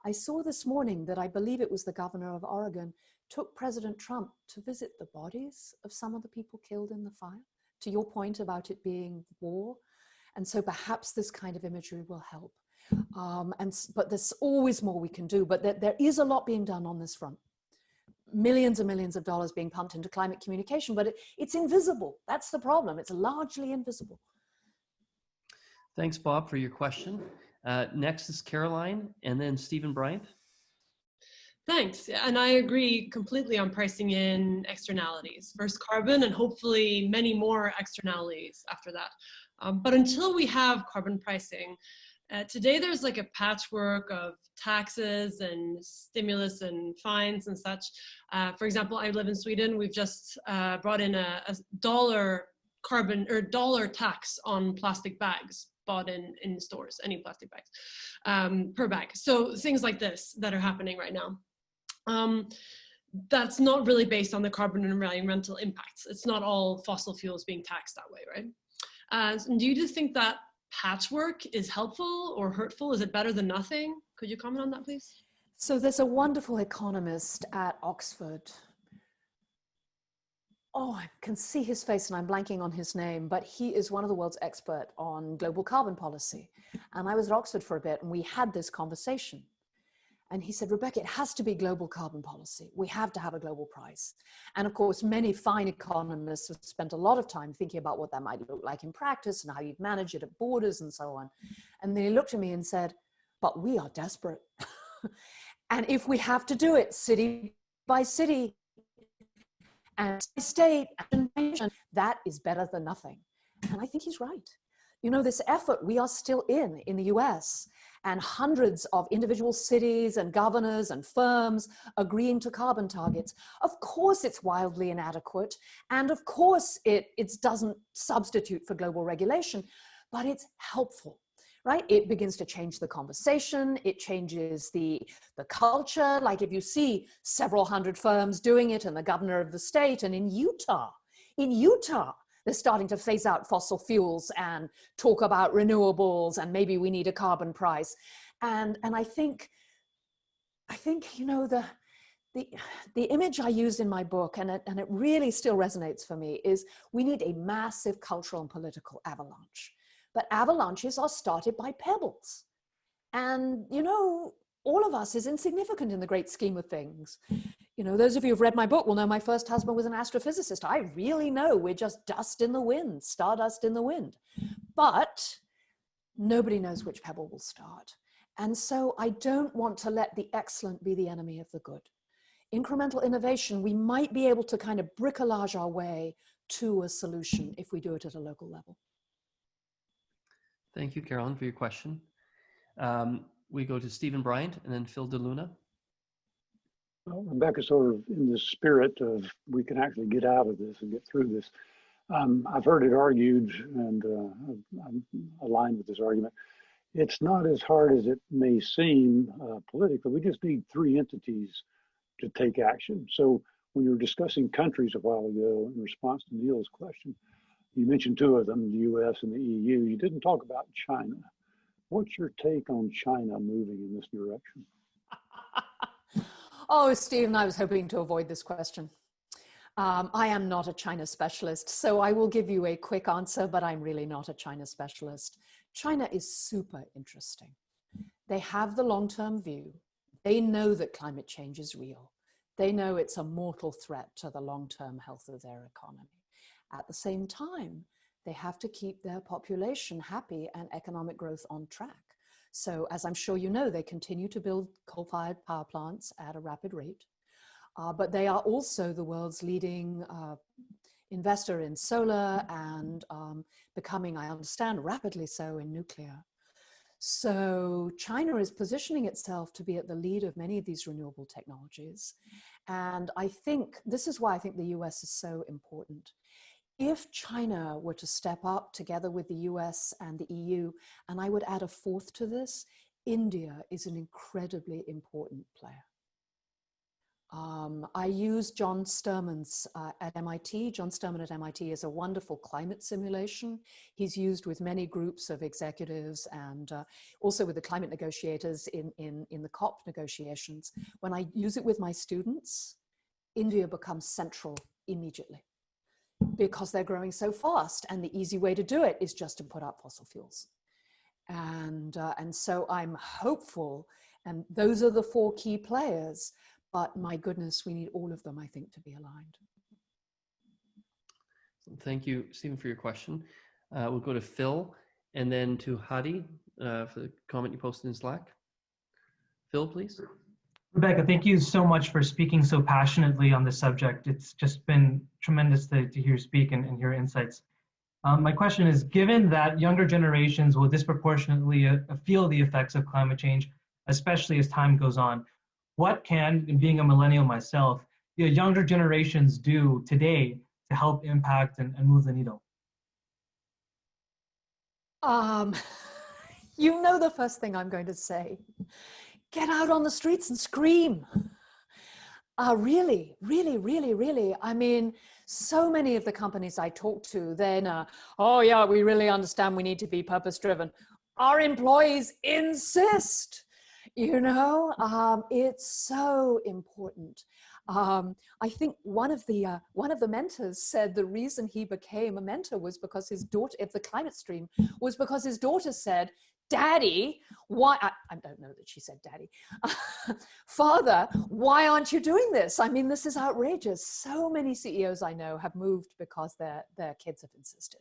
I saw this morning that I believe it was the governor of Oregon took President Trump to visit the bodies of some of the people killed in the fire, to your point about it being war. And so perhaps this kind of imagery will help. But there's always more we can do, but there is a lot being done on this front. Millions and millions of dollars being pumped into climate communication, but it's invisible. That's the problem. It's largely invisible. Thanks, Bob, for your question. Next is Caroline, and then Stephen Bryant. Thanks, and I agree completely on pricing in externalities. First carbon and hopefully many more externalities after that. But until we have carbon pricing, today there's like a patchwork of taxes and stimulus and fines and such. For example, I live in Sweden. We've just brought in a dollar carbon or dollar tax on plastic bags bought in stores, any plastic bags per bag. So things like this that are happening right now. that's not really based on the carbon and environmental impacts. It's not all fossil fuels being taxed that way, right? And do you just think that patchwork is helpful or hurtful? Is it better than nothing? Could you comment on that, please? So there's a wonderful economist at Oxford. Oh, I can see his face and I'm blanking on his name, but he is one of the world's expert on global carbon policy. And I was at Oxford for a bit and we had this conversation. And he said, Rebecca, it has to be global carbon policy. We have to have a global price. And of course, many fine economists have spent a lot of time thinking about what that might look like in practice and how you'd manage it at borders and so on. And then he looked at me and said, but we are desperate. And if we have to do it city by city and state, and nation, that is better than nothing. And I think he's right. You know, this effort we are still in the US, and hundreds of individual cities and governors and firms agreeing to carbon targets. Of course it's wildly inadequate, and of course it doesn't substitute for global regulation, but it's helpful, right? It begins to change the conversation, it changes the culture. Like if you see several hundred firms doing it and the governor of the state, and in Utah, they're starting to phase out fossil fuels and talk about renewables, and maybe we need a carbon price. And I think, you know, the image I use in my book, and it really still resonates for me, is we need a massive cultural and political avalanche. But avalanches are started by pebbles. And, you know, all of us is insignificant in the great scheme of things. You know, those of you who've read my book will know my first husband was an astrophysicist. I really know we're just dust in the wind, stardust in the wind. But nobody knows which pebble will start. And so I don't want to let the excellent be the enemy of the good. Incremental innovation, we might be able to kind of bricolage our way to a solution if we do it at a local level. Thank you, Carolyn, for your question. We go to Stephen Bryant and then Phil DeLuna. Well, Rebecca, sort of in the spirit of we can actually get out of this and get through this. I've heard it argued, and I'm aligned with this argument. It's not as hard as it may seem politically. We just need three entities to take action. So when you were discussing countries a while ago in response to Neil's question, you mentioned two of them, the US and the EU. You didn't talk about China. What's your take on China moving in this direction? Oh, Stephen, I was hoping to avoid this question. I am not a China specialist, so I will give you a quick answer, but I'm really not a China specialist. China is super interesting. They have the long-term view. They know that climate change is real. They know it's a mortal threat to the long-term health of their economy. At the same time, they have to keep their population happy and economic growth on track. So as I'm sure you know, they continue to build coal-fired power plants at a rapid rate, but they are also the world's leading investor in solar and becoming, I understand, rapidly so in nuclear. So China is positioning itself to be at the lead of many of these renewable technologies. And I think this is why I think the US is so important. If China were to step up together with the US and the EU, and I would add a fourth to this, India is an incredibly important player. I use John Sterman's at MIT. John Sterman at MIT is a wonderful climate simulation. He's used with many groups of executives and also with the climate negotiators in the COP negotiations. When I use it with my students, India becomes central immediately because they're growing so fast, and the easy way to do it is just to put up fossil fuels. And so I'm hopeful, and those are the four key players. But my goodness, we need all of them, I think, to be aligned. Thank you, Stephen, for your question. We'll go to Phil and then to Hadi for the comment you posted in Slack. Phil, please. Rebecca, thank you so much for speaking so passionately on this subject. It's just been tremendous to hear you speak and hear insights. My question is, given that younger generations will disproportionately feel the effects of climate change, especially as time goes on, what can, being a millennial myself, younger generations do today to help impact and move the needle? You know the first thing I'm going to say. Get out on the streets and scream. Really, really, really, really. I mean, so many of the companies I talk to, then, oh yeah, we really understand we need to be purpose-driven. Our employees insist, you know, it's so important. I think one of the mentors said the reason he became a mentor was because his daughter, if the climate stream, was because his daughter said, Daddy, why, I don't know that she said daddy, Father, why aren't you doing this? I mean, this is outrageous. So many CEOs I know have moved because their kids have insisted.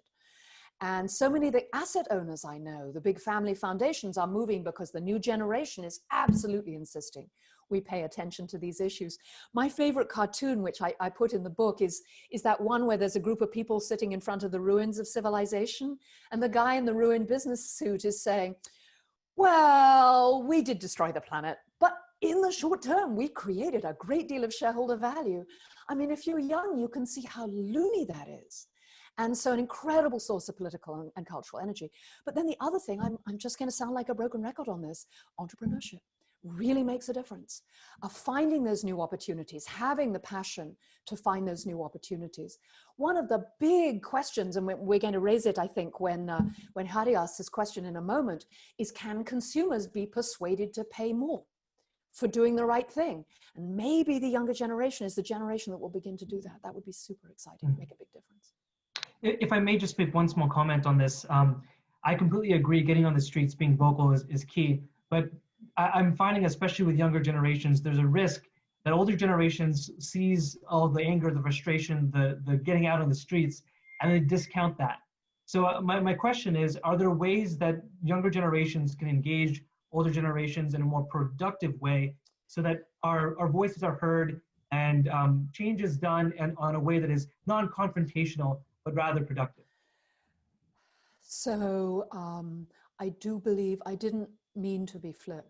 And so many of the asset owners I know, the big family foundations, are moving because the new generation is absolutely insisting we pay attention to these issues. My favorite cartoon, which I put in the book, is that one where there's a group of people sitting in front of the ruins of civilization, and the guy in the ruined business suit is saying, well, we did destroy the planet, but in the short term, we created a great deal of shareholder value. I mean, if you're young, you can see how loony that is. And so an incredible source of political and cultural energy. But then the other thing, I'm just going to sound like a broken record on this, entrepreneurship really makes a difference. Finding those new opportunities, having the passion to find those new opportunities. One of the big questions, and we're going to raise it, I think, when Hari asks this question in a moment, is can consumers be persuaded to pay more for doing the right thing? And maybe the younger generation is the generation that will begin to do that. That would be super exciting, make a big difference. If I may just make one small comment on this, I completely agree getting on the streets, being vocal is key, but I'm finding, especially with younger generations, there's a risk that older generations sees all the anger, the frustration, the getting out on the streets, and they discount that. So my question is, are there ways that younger generations can engage older generations in a more productive way so that our voices are heard and change is done and on a way that is non-confrontational, but rather productive? So I do believe, I didn't mean to be flip.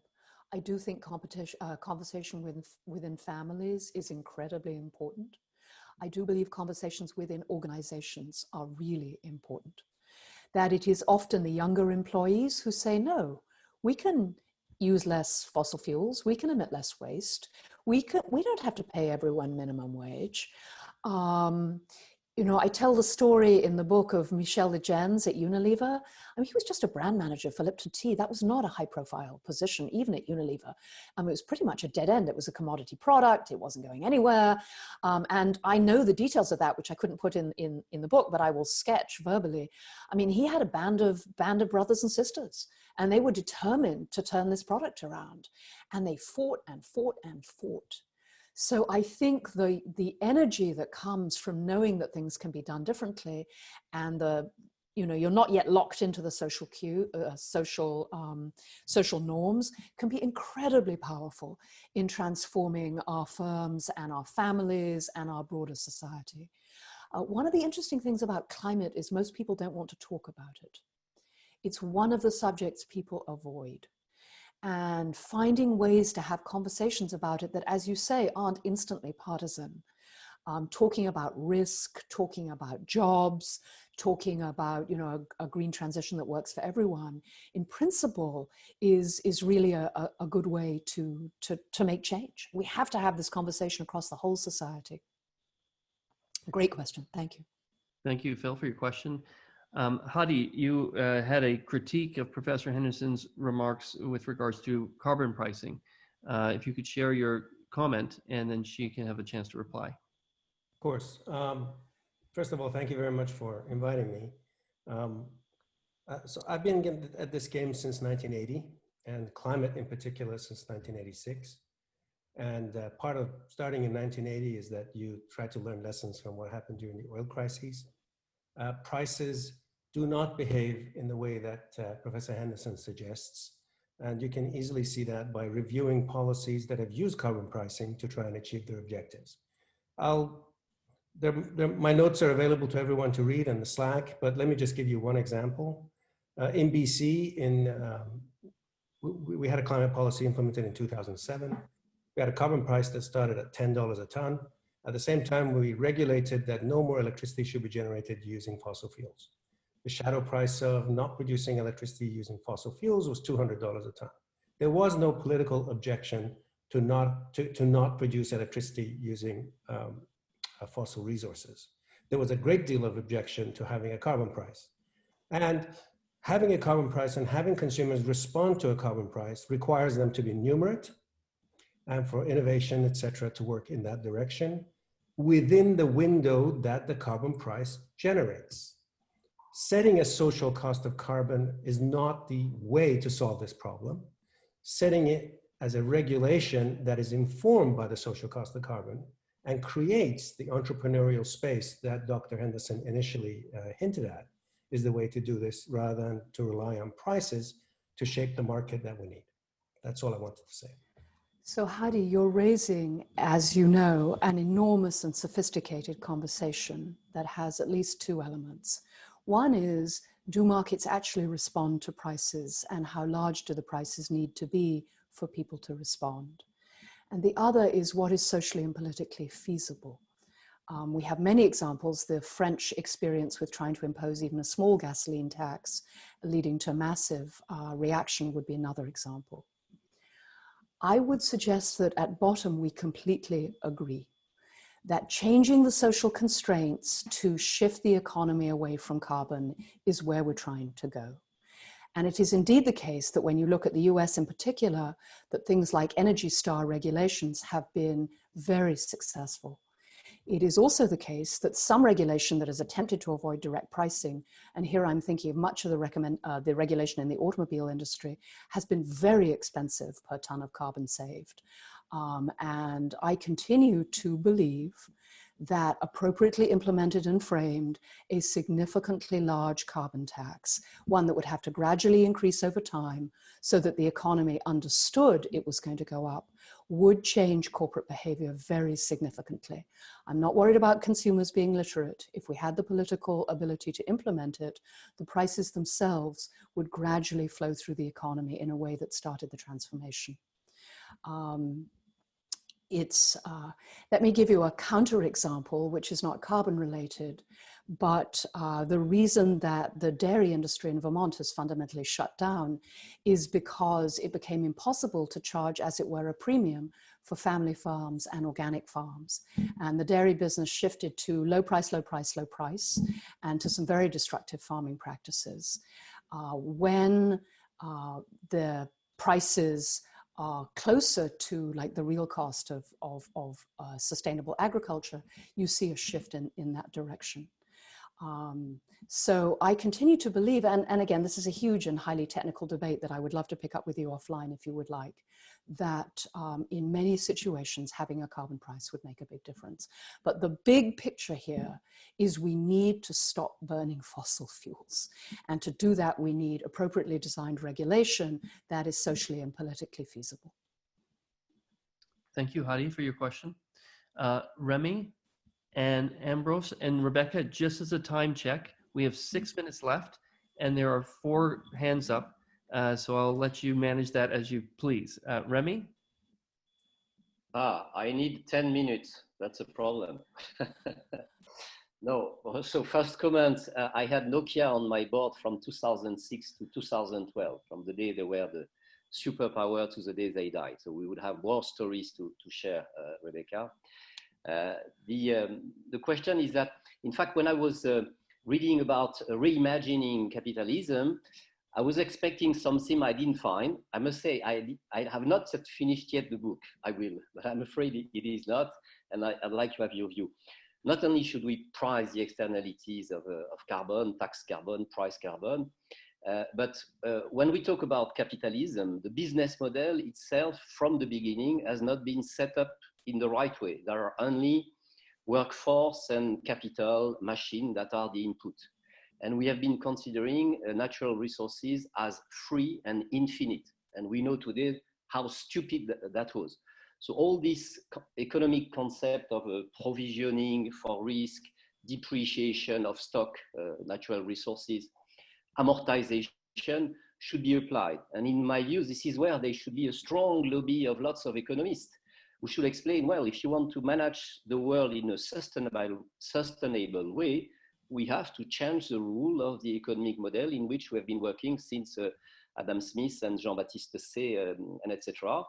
I do think conversation within families is incredibly important. I do believe conversations within organizations are really important. That it is often the younger employees who say, no, we can use less fossil fuels, we can emit less waste, we don't have to pay everyone minimum wage. You know, I tell the story in the book of Michel Legens at Unilever. I mean, he was just a brand manager for Lipton Tea. That was not a high profile position, even at Unilever. It was pretty much a dead end. It was a commodity product. It wasn't going anywhere. And I know the details of that, which I couldn't put in the book, but I will sketch verbally. I mean, he had a band of brothers and sisters, and they were determined to turn this product around. And they fought and fought and fought. So I think the energy that comes from knowing that things can be done differently, and you're not yet locked into the social social norms, can be incredibly powerful in transforming our firms and our families and our broader society. One of the interesting things about climate is most people don't want to talk about it. It's one of the subjects people avoid. And finding ways to have conversations about it that, as you say, aren't instantly partisan. Talking about risk, talking about jobs, talking about a green transition that works for everyone, in principle, is really a good way to make change. We have to have this conversation across the whole society. Great question. Thank you. Thank you, Phil, for your question. Hadi, you had a critique of Professor Henderson's remarks with regards to carbon pricing. If you could share your comment, and then she can have a chance to reply. Of course. First of all, thank you very much for inviting me. So I've been at this game since 1980, and climate in particular since 1986. And part of starting in 1980 is that you try to learn lessons from what happened during the oil crises. Prices do not behave in the way that Professor Henderson suggests. And you can easily see that by reviewing policies that have used carbon pricing to try and achieve their objectives. My notes are available to everyone to read on the Slack, but let me just give you one example. In BC, we had a climate policy implemented in 2007. We had a carbon price that started at $10 a ton. At the same time, we regulated that no more electricity should be generated using fossil fuels. The shadow price of not producing electricity using fossil fuels was $200 a ton. There was no political objection to not produce electricity using fossil resources. There was a great deal of objection to having a carbon price. And having a carbon price and having consumers respond to a carbon price requires them to be numerate and for innovation, et cetera, to work in that direction within the window that the carbon price generates. Setting a social cost of carbon is not the way to solve this problem. Setting it as a regulation that is informed by the social cost of carbon and creates the entrepreneurial space that Dr. Henderson initially hinted at is the way to do this, rather than to rely on prices to shape the market that we need. That's all I wanted to say. So Hadi, you're raising, as you know, an enormous and sophisticated conversation that has at least two elements. One is, do markets actually respond to prices, and how large do the prices need to be for people to respond? And the other is, what is socially and politically feasible? We have many examples. The French experience with trying to impose even a small gasoline tax, leading to a massive reaction, would be another example. I would suggest that at bottom, we completely agree that changing the social constraints to shift the economy away from carbon is where we're trying to go. And it is indeed the case that when you look at the US in particular, that things like Energy Star regulations have been very successful. It is also the case that some regulation that has attempted to avoid direct pricing, and here I'm thinking of much of the regulation in the automobile industry, has been very expensive per ton of carbon saved. And I continue to believe that appropriately implemented and framed, a significantly large carbon tax, one that would have to gradually increase over time so that the economy understood it was going to go up, would change corporate behavior very significantly. I'm not worried about consumers being literate. If we had the political ability to implement it, the prices themselves would gradually flow through the economy in a way that started the transformation. Let me give you a counterexample, which is not carbon related, but the reason that the dairy industry in Vermont has fundamentally shut down is because it became impossible to charge, as it were, a premium for family farms and organic farms. And the dairy business shifted to low price, low price, low price, and to some very destructive farming practices. When the prices are closer to like the real cost of sustainable agriculture, you see a shift in that direction. So I continue to believe, and again, this is a huge and highly technical debate that I would love to pick up with you offline if you would like, that in many situations, having a carbon price would make a big difference. But the big picture here is we need to stop burning fossil fuels. And to do that, we need appropriately designed regulation that is socially and politically feasible. Thank you, Hadi, for your question. Remy and Ambrose and Rebecca, just as a time check, we have 6 minutes left and there are 4 hands up. So I'll let you manage that as you please. Remy? I need 10 minutes. That's a problem. No, so first comment, I had Nokia on my board from 2006 to 2012, from the day they were the superpower to the day they died. So we would have more stories to share, Rebecca. The question is that, in fact, when I was reading about reimagining capitalism, I was expecting something I didn't find. I must say, I have not yet finished yet the book. I will, but I'm afraid it is not, and I'd like to have your view. Not only should we price the externalities of carbon, tax carbon, price carbon, but when we talk about capitalism, the business model itself from the beginning has not been set up in the right way. There are only workforce and capital machine that are the input. And we have been considering natural resources as free and infinite. And we know today how stupid that was. So all this economic concept of provisioning for risk, depreciation of stock, natural resources, amortization should be applied. And in my view, this is where there should be a strong lobby of lots of economists who should explain, well, if you want to manage the world in a sustainable way, we have to change the rule of the economic model in which we have been working since Adam Smith and Jean-Baptiste Say, and etc.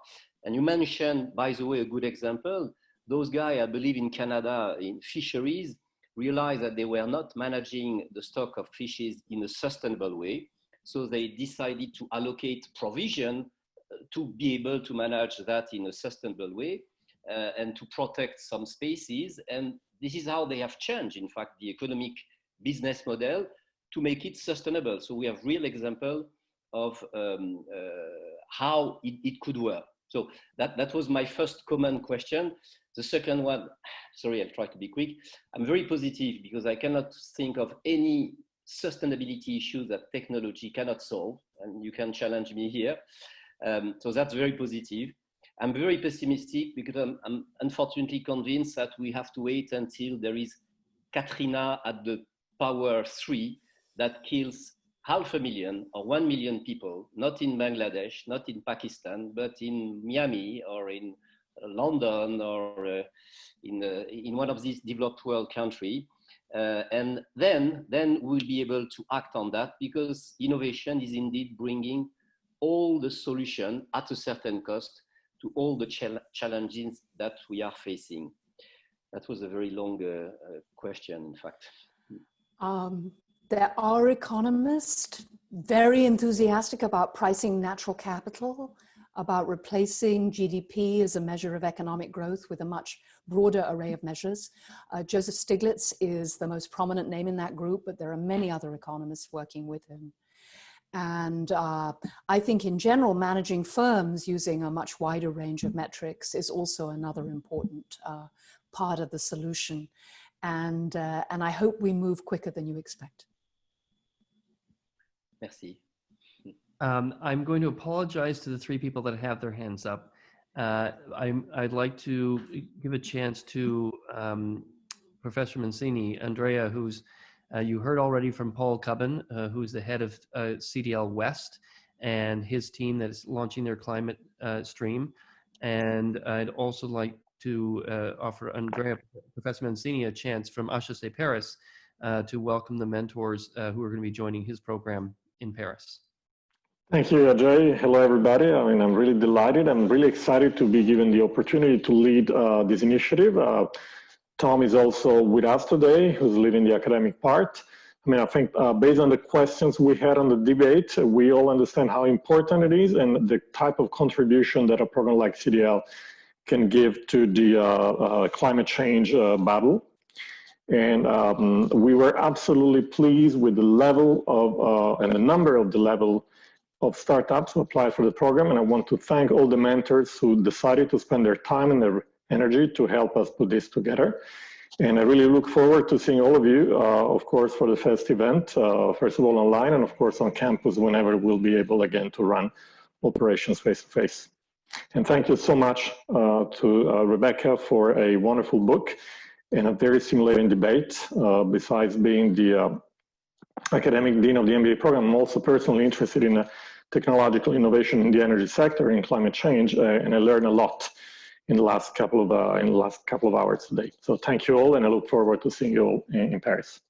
And you mentioned, by the way, a good example. Those guys, I believe in Canada, in fisheries, realized that they were not managing the stock of fishes in a sustainable way. So they decided to allocate provision to be able to manage that in a sustainable way and to protect some species. And this is how they have changed, in fact, the economic business model to make it sustainable. So we have real example of how it could work. So that was my first common question. The second one, sorry, I'll try to be quick. I'm very positive because I cannot think of any sustainability issue that technology cannot solve, and you can challenge me here. So that's very positive. I'm very pessimistic because I'm unfortunately convinced that we have to wait until there is Katrina at the power 3 that kills 500,000 or 1 million people, not in Bangladesh, not in Pakistan, but in Miami or in London or in one of these developed world countries. And then we'll be able to act on that because innovation is indeed bringing all the solution at a certain cost to all the challenges that we are facing. That was a very long question, in fact. There are economists very enthusiastic about pricing natural capital, about replacing GDP as a measure of economic growth with a much broader array of measures. Joseph Stiglitz is the most prominent name in that group, but there are many other economists working with him. And I think in general, managing firms using a much wider range of metrics is also another important part of the solution. And I hope we move quicker than you expect. Merci. I'm going to apologize to the 3 people that have their hands up. I'd like to give a chance to Professor Mancini, Andrea, who's you heard already from Paul Cubbin, who's the head of CDL West and his team that is launching their climate stream. And I'd also like to offer Andrea, Professor Mancini, a chance from HEC Paris to welcome the mentors who are going to be joining his program in Paris. Thank you, Ajay. Hello, everybody. I mean, I'm really delighted. I'm really excited to be given the opportunity to lead this initiative. Tom is also with us today, who's leading the academic part. I mean, I think based on the questions we had on the debate, we all understand how important it is and the type of contribution that a program like CDL can give to the climate change battle. And we were absolutely pleased with the level of and the number of the level of startups who applied for the program. And I want to thank all the mentors who decided to spend their time and their energy to help us put this together. And I really look forward to seeing all of you, of course, for the first event, first of all online, and of course on campus whenever we'll be able again to run operations face-to-face. And thank you so much to Rebecca for a wonderful book and a very stimulating debate. Besides being the academic dean of the MBA program, I'm also personally interested in technological innovation in the energy sector, in climate change, and I learned a lot in the last couple of hours today. So thank you all, and I look forward to seeing you all in Paris.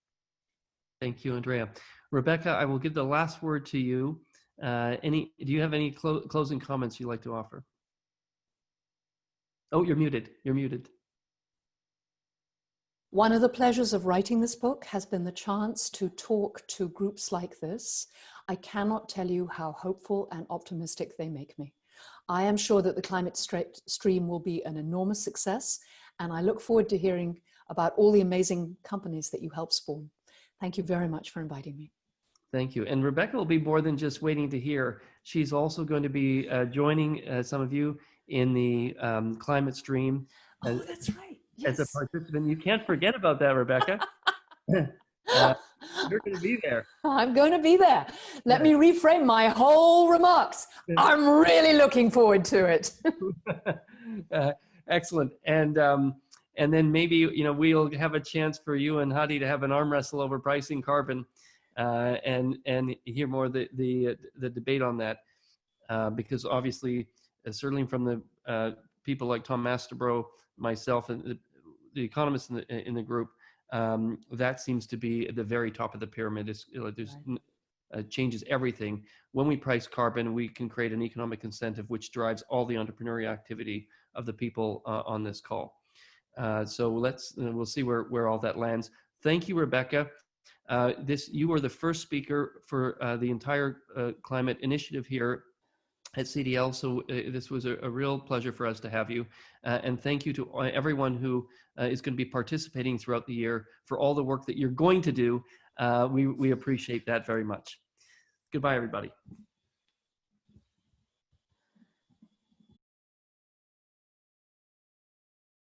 Thank you, Andrea. Rebecca, I will give the last word to you. Do you have any closing comments you'd like to offer? Oh, you're muted. You're muted. One of the pleasures of writing this book has been the chance to talk to groups like this. I cannot tell you how hopeful and optimistic they make me. I am sure that the climate stream will be an enormous success, and I look forward to hearing about all the amazing companies that you help spawn. Thank you very much for inviting me. Thank you. And Rebecca will be more than just waiting to hear. She's also going to be joining some of you in the climate stream. Oh, that's right. Yes. As a participant. You can't forget about that, Rebecca. You're going to be there. I'm going to be there. Let me reframe my whole remarks. I'm really looking forward to it. Excellent. And then maybe we'll have a chance for you and Hadi to have an arm wrestle over pricing carbon, and hear more the debate on that, because obviously, certainly from the people like Tom Masterbro, myself, and the economists in the group, that seems to be at the very top of the pyramid. changes everything. When we price carbon, we can create an economic incentive which drives all the entrepreneurial activity of the people on this call. So we'll see where all that lands. Thank you, Rebecca. You are the first speaker for the entire climate initiative here at CDL. So this was a real pleasure for us to have you. And thank you to everyone who is going to be participating throughout the year for all the work that you're going to do. We appreciate that very much. Goodbye, everybody.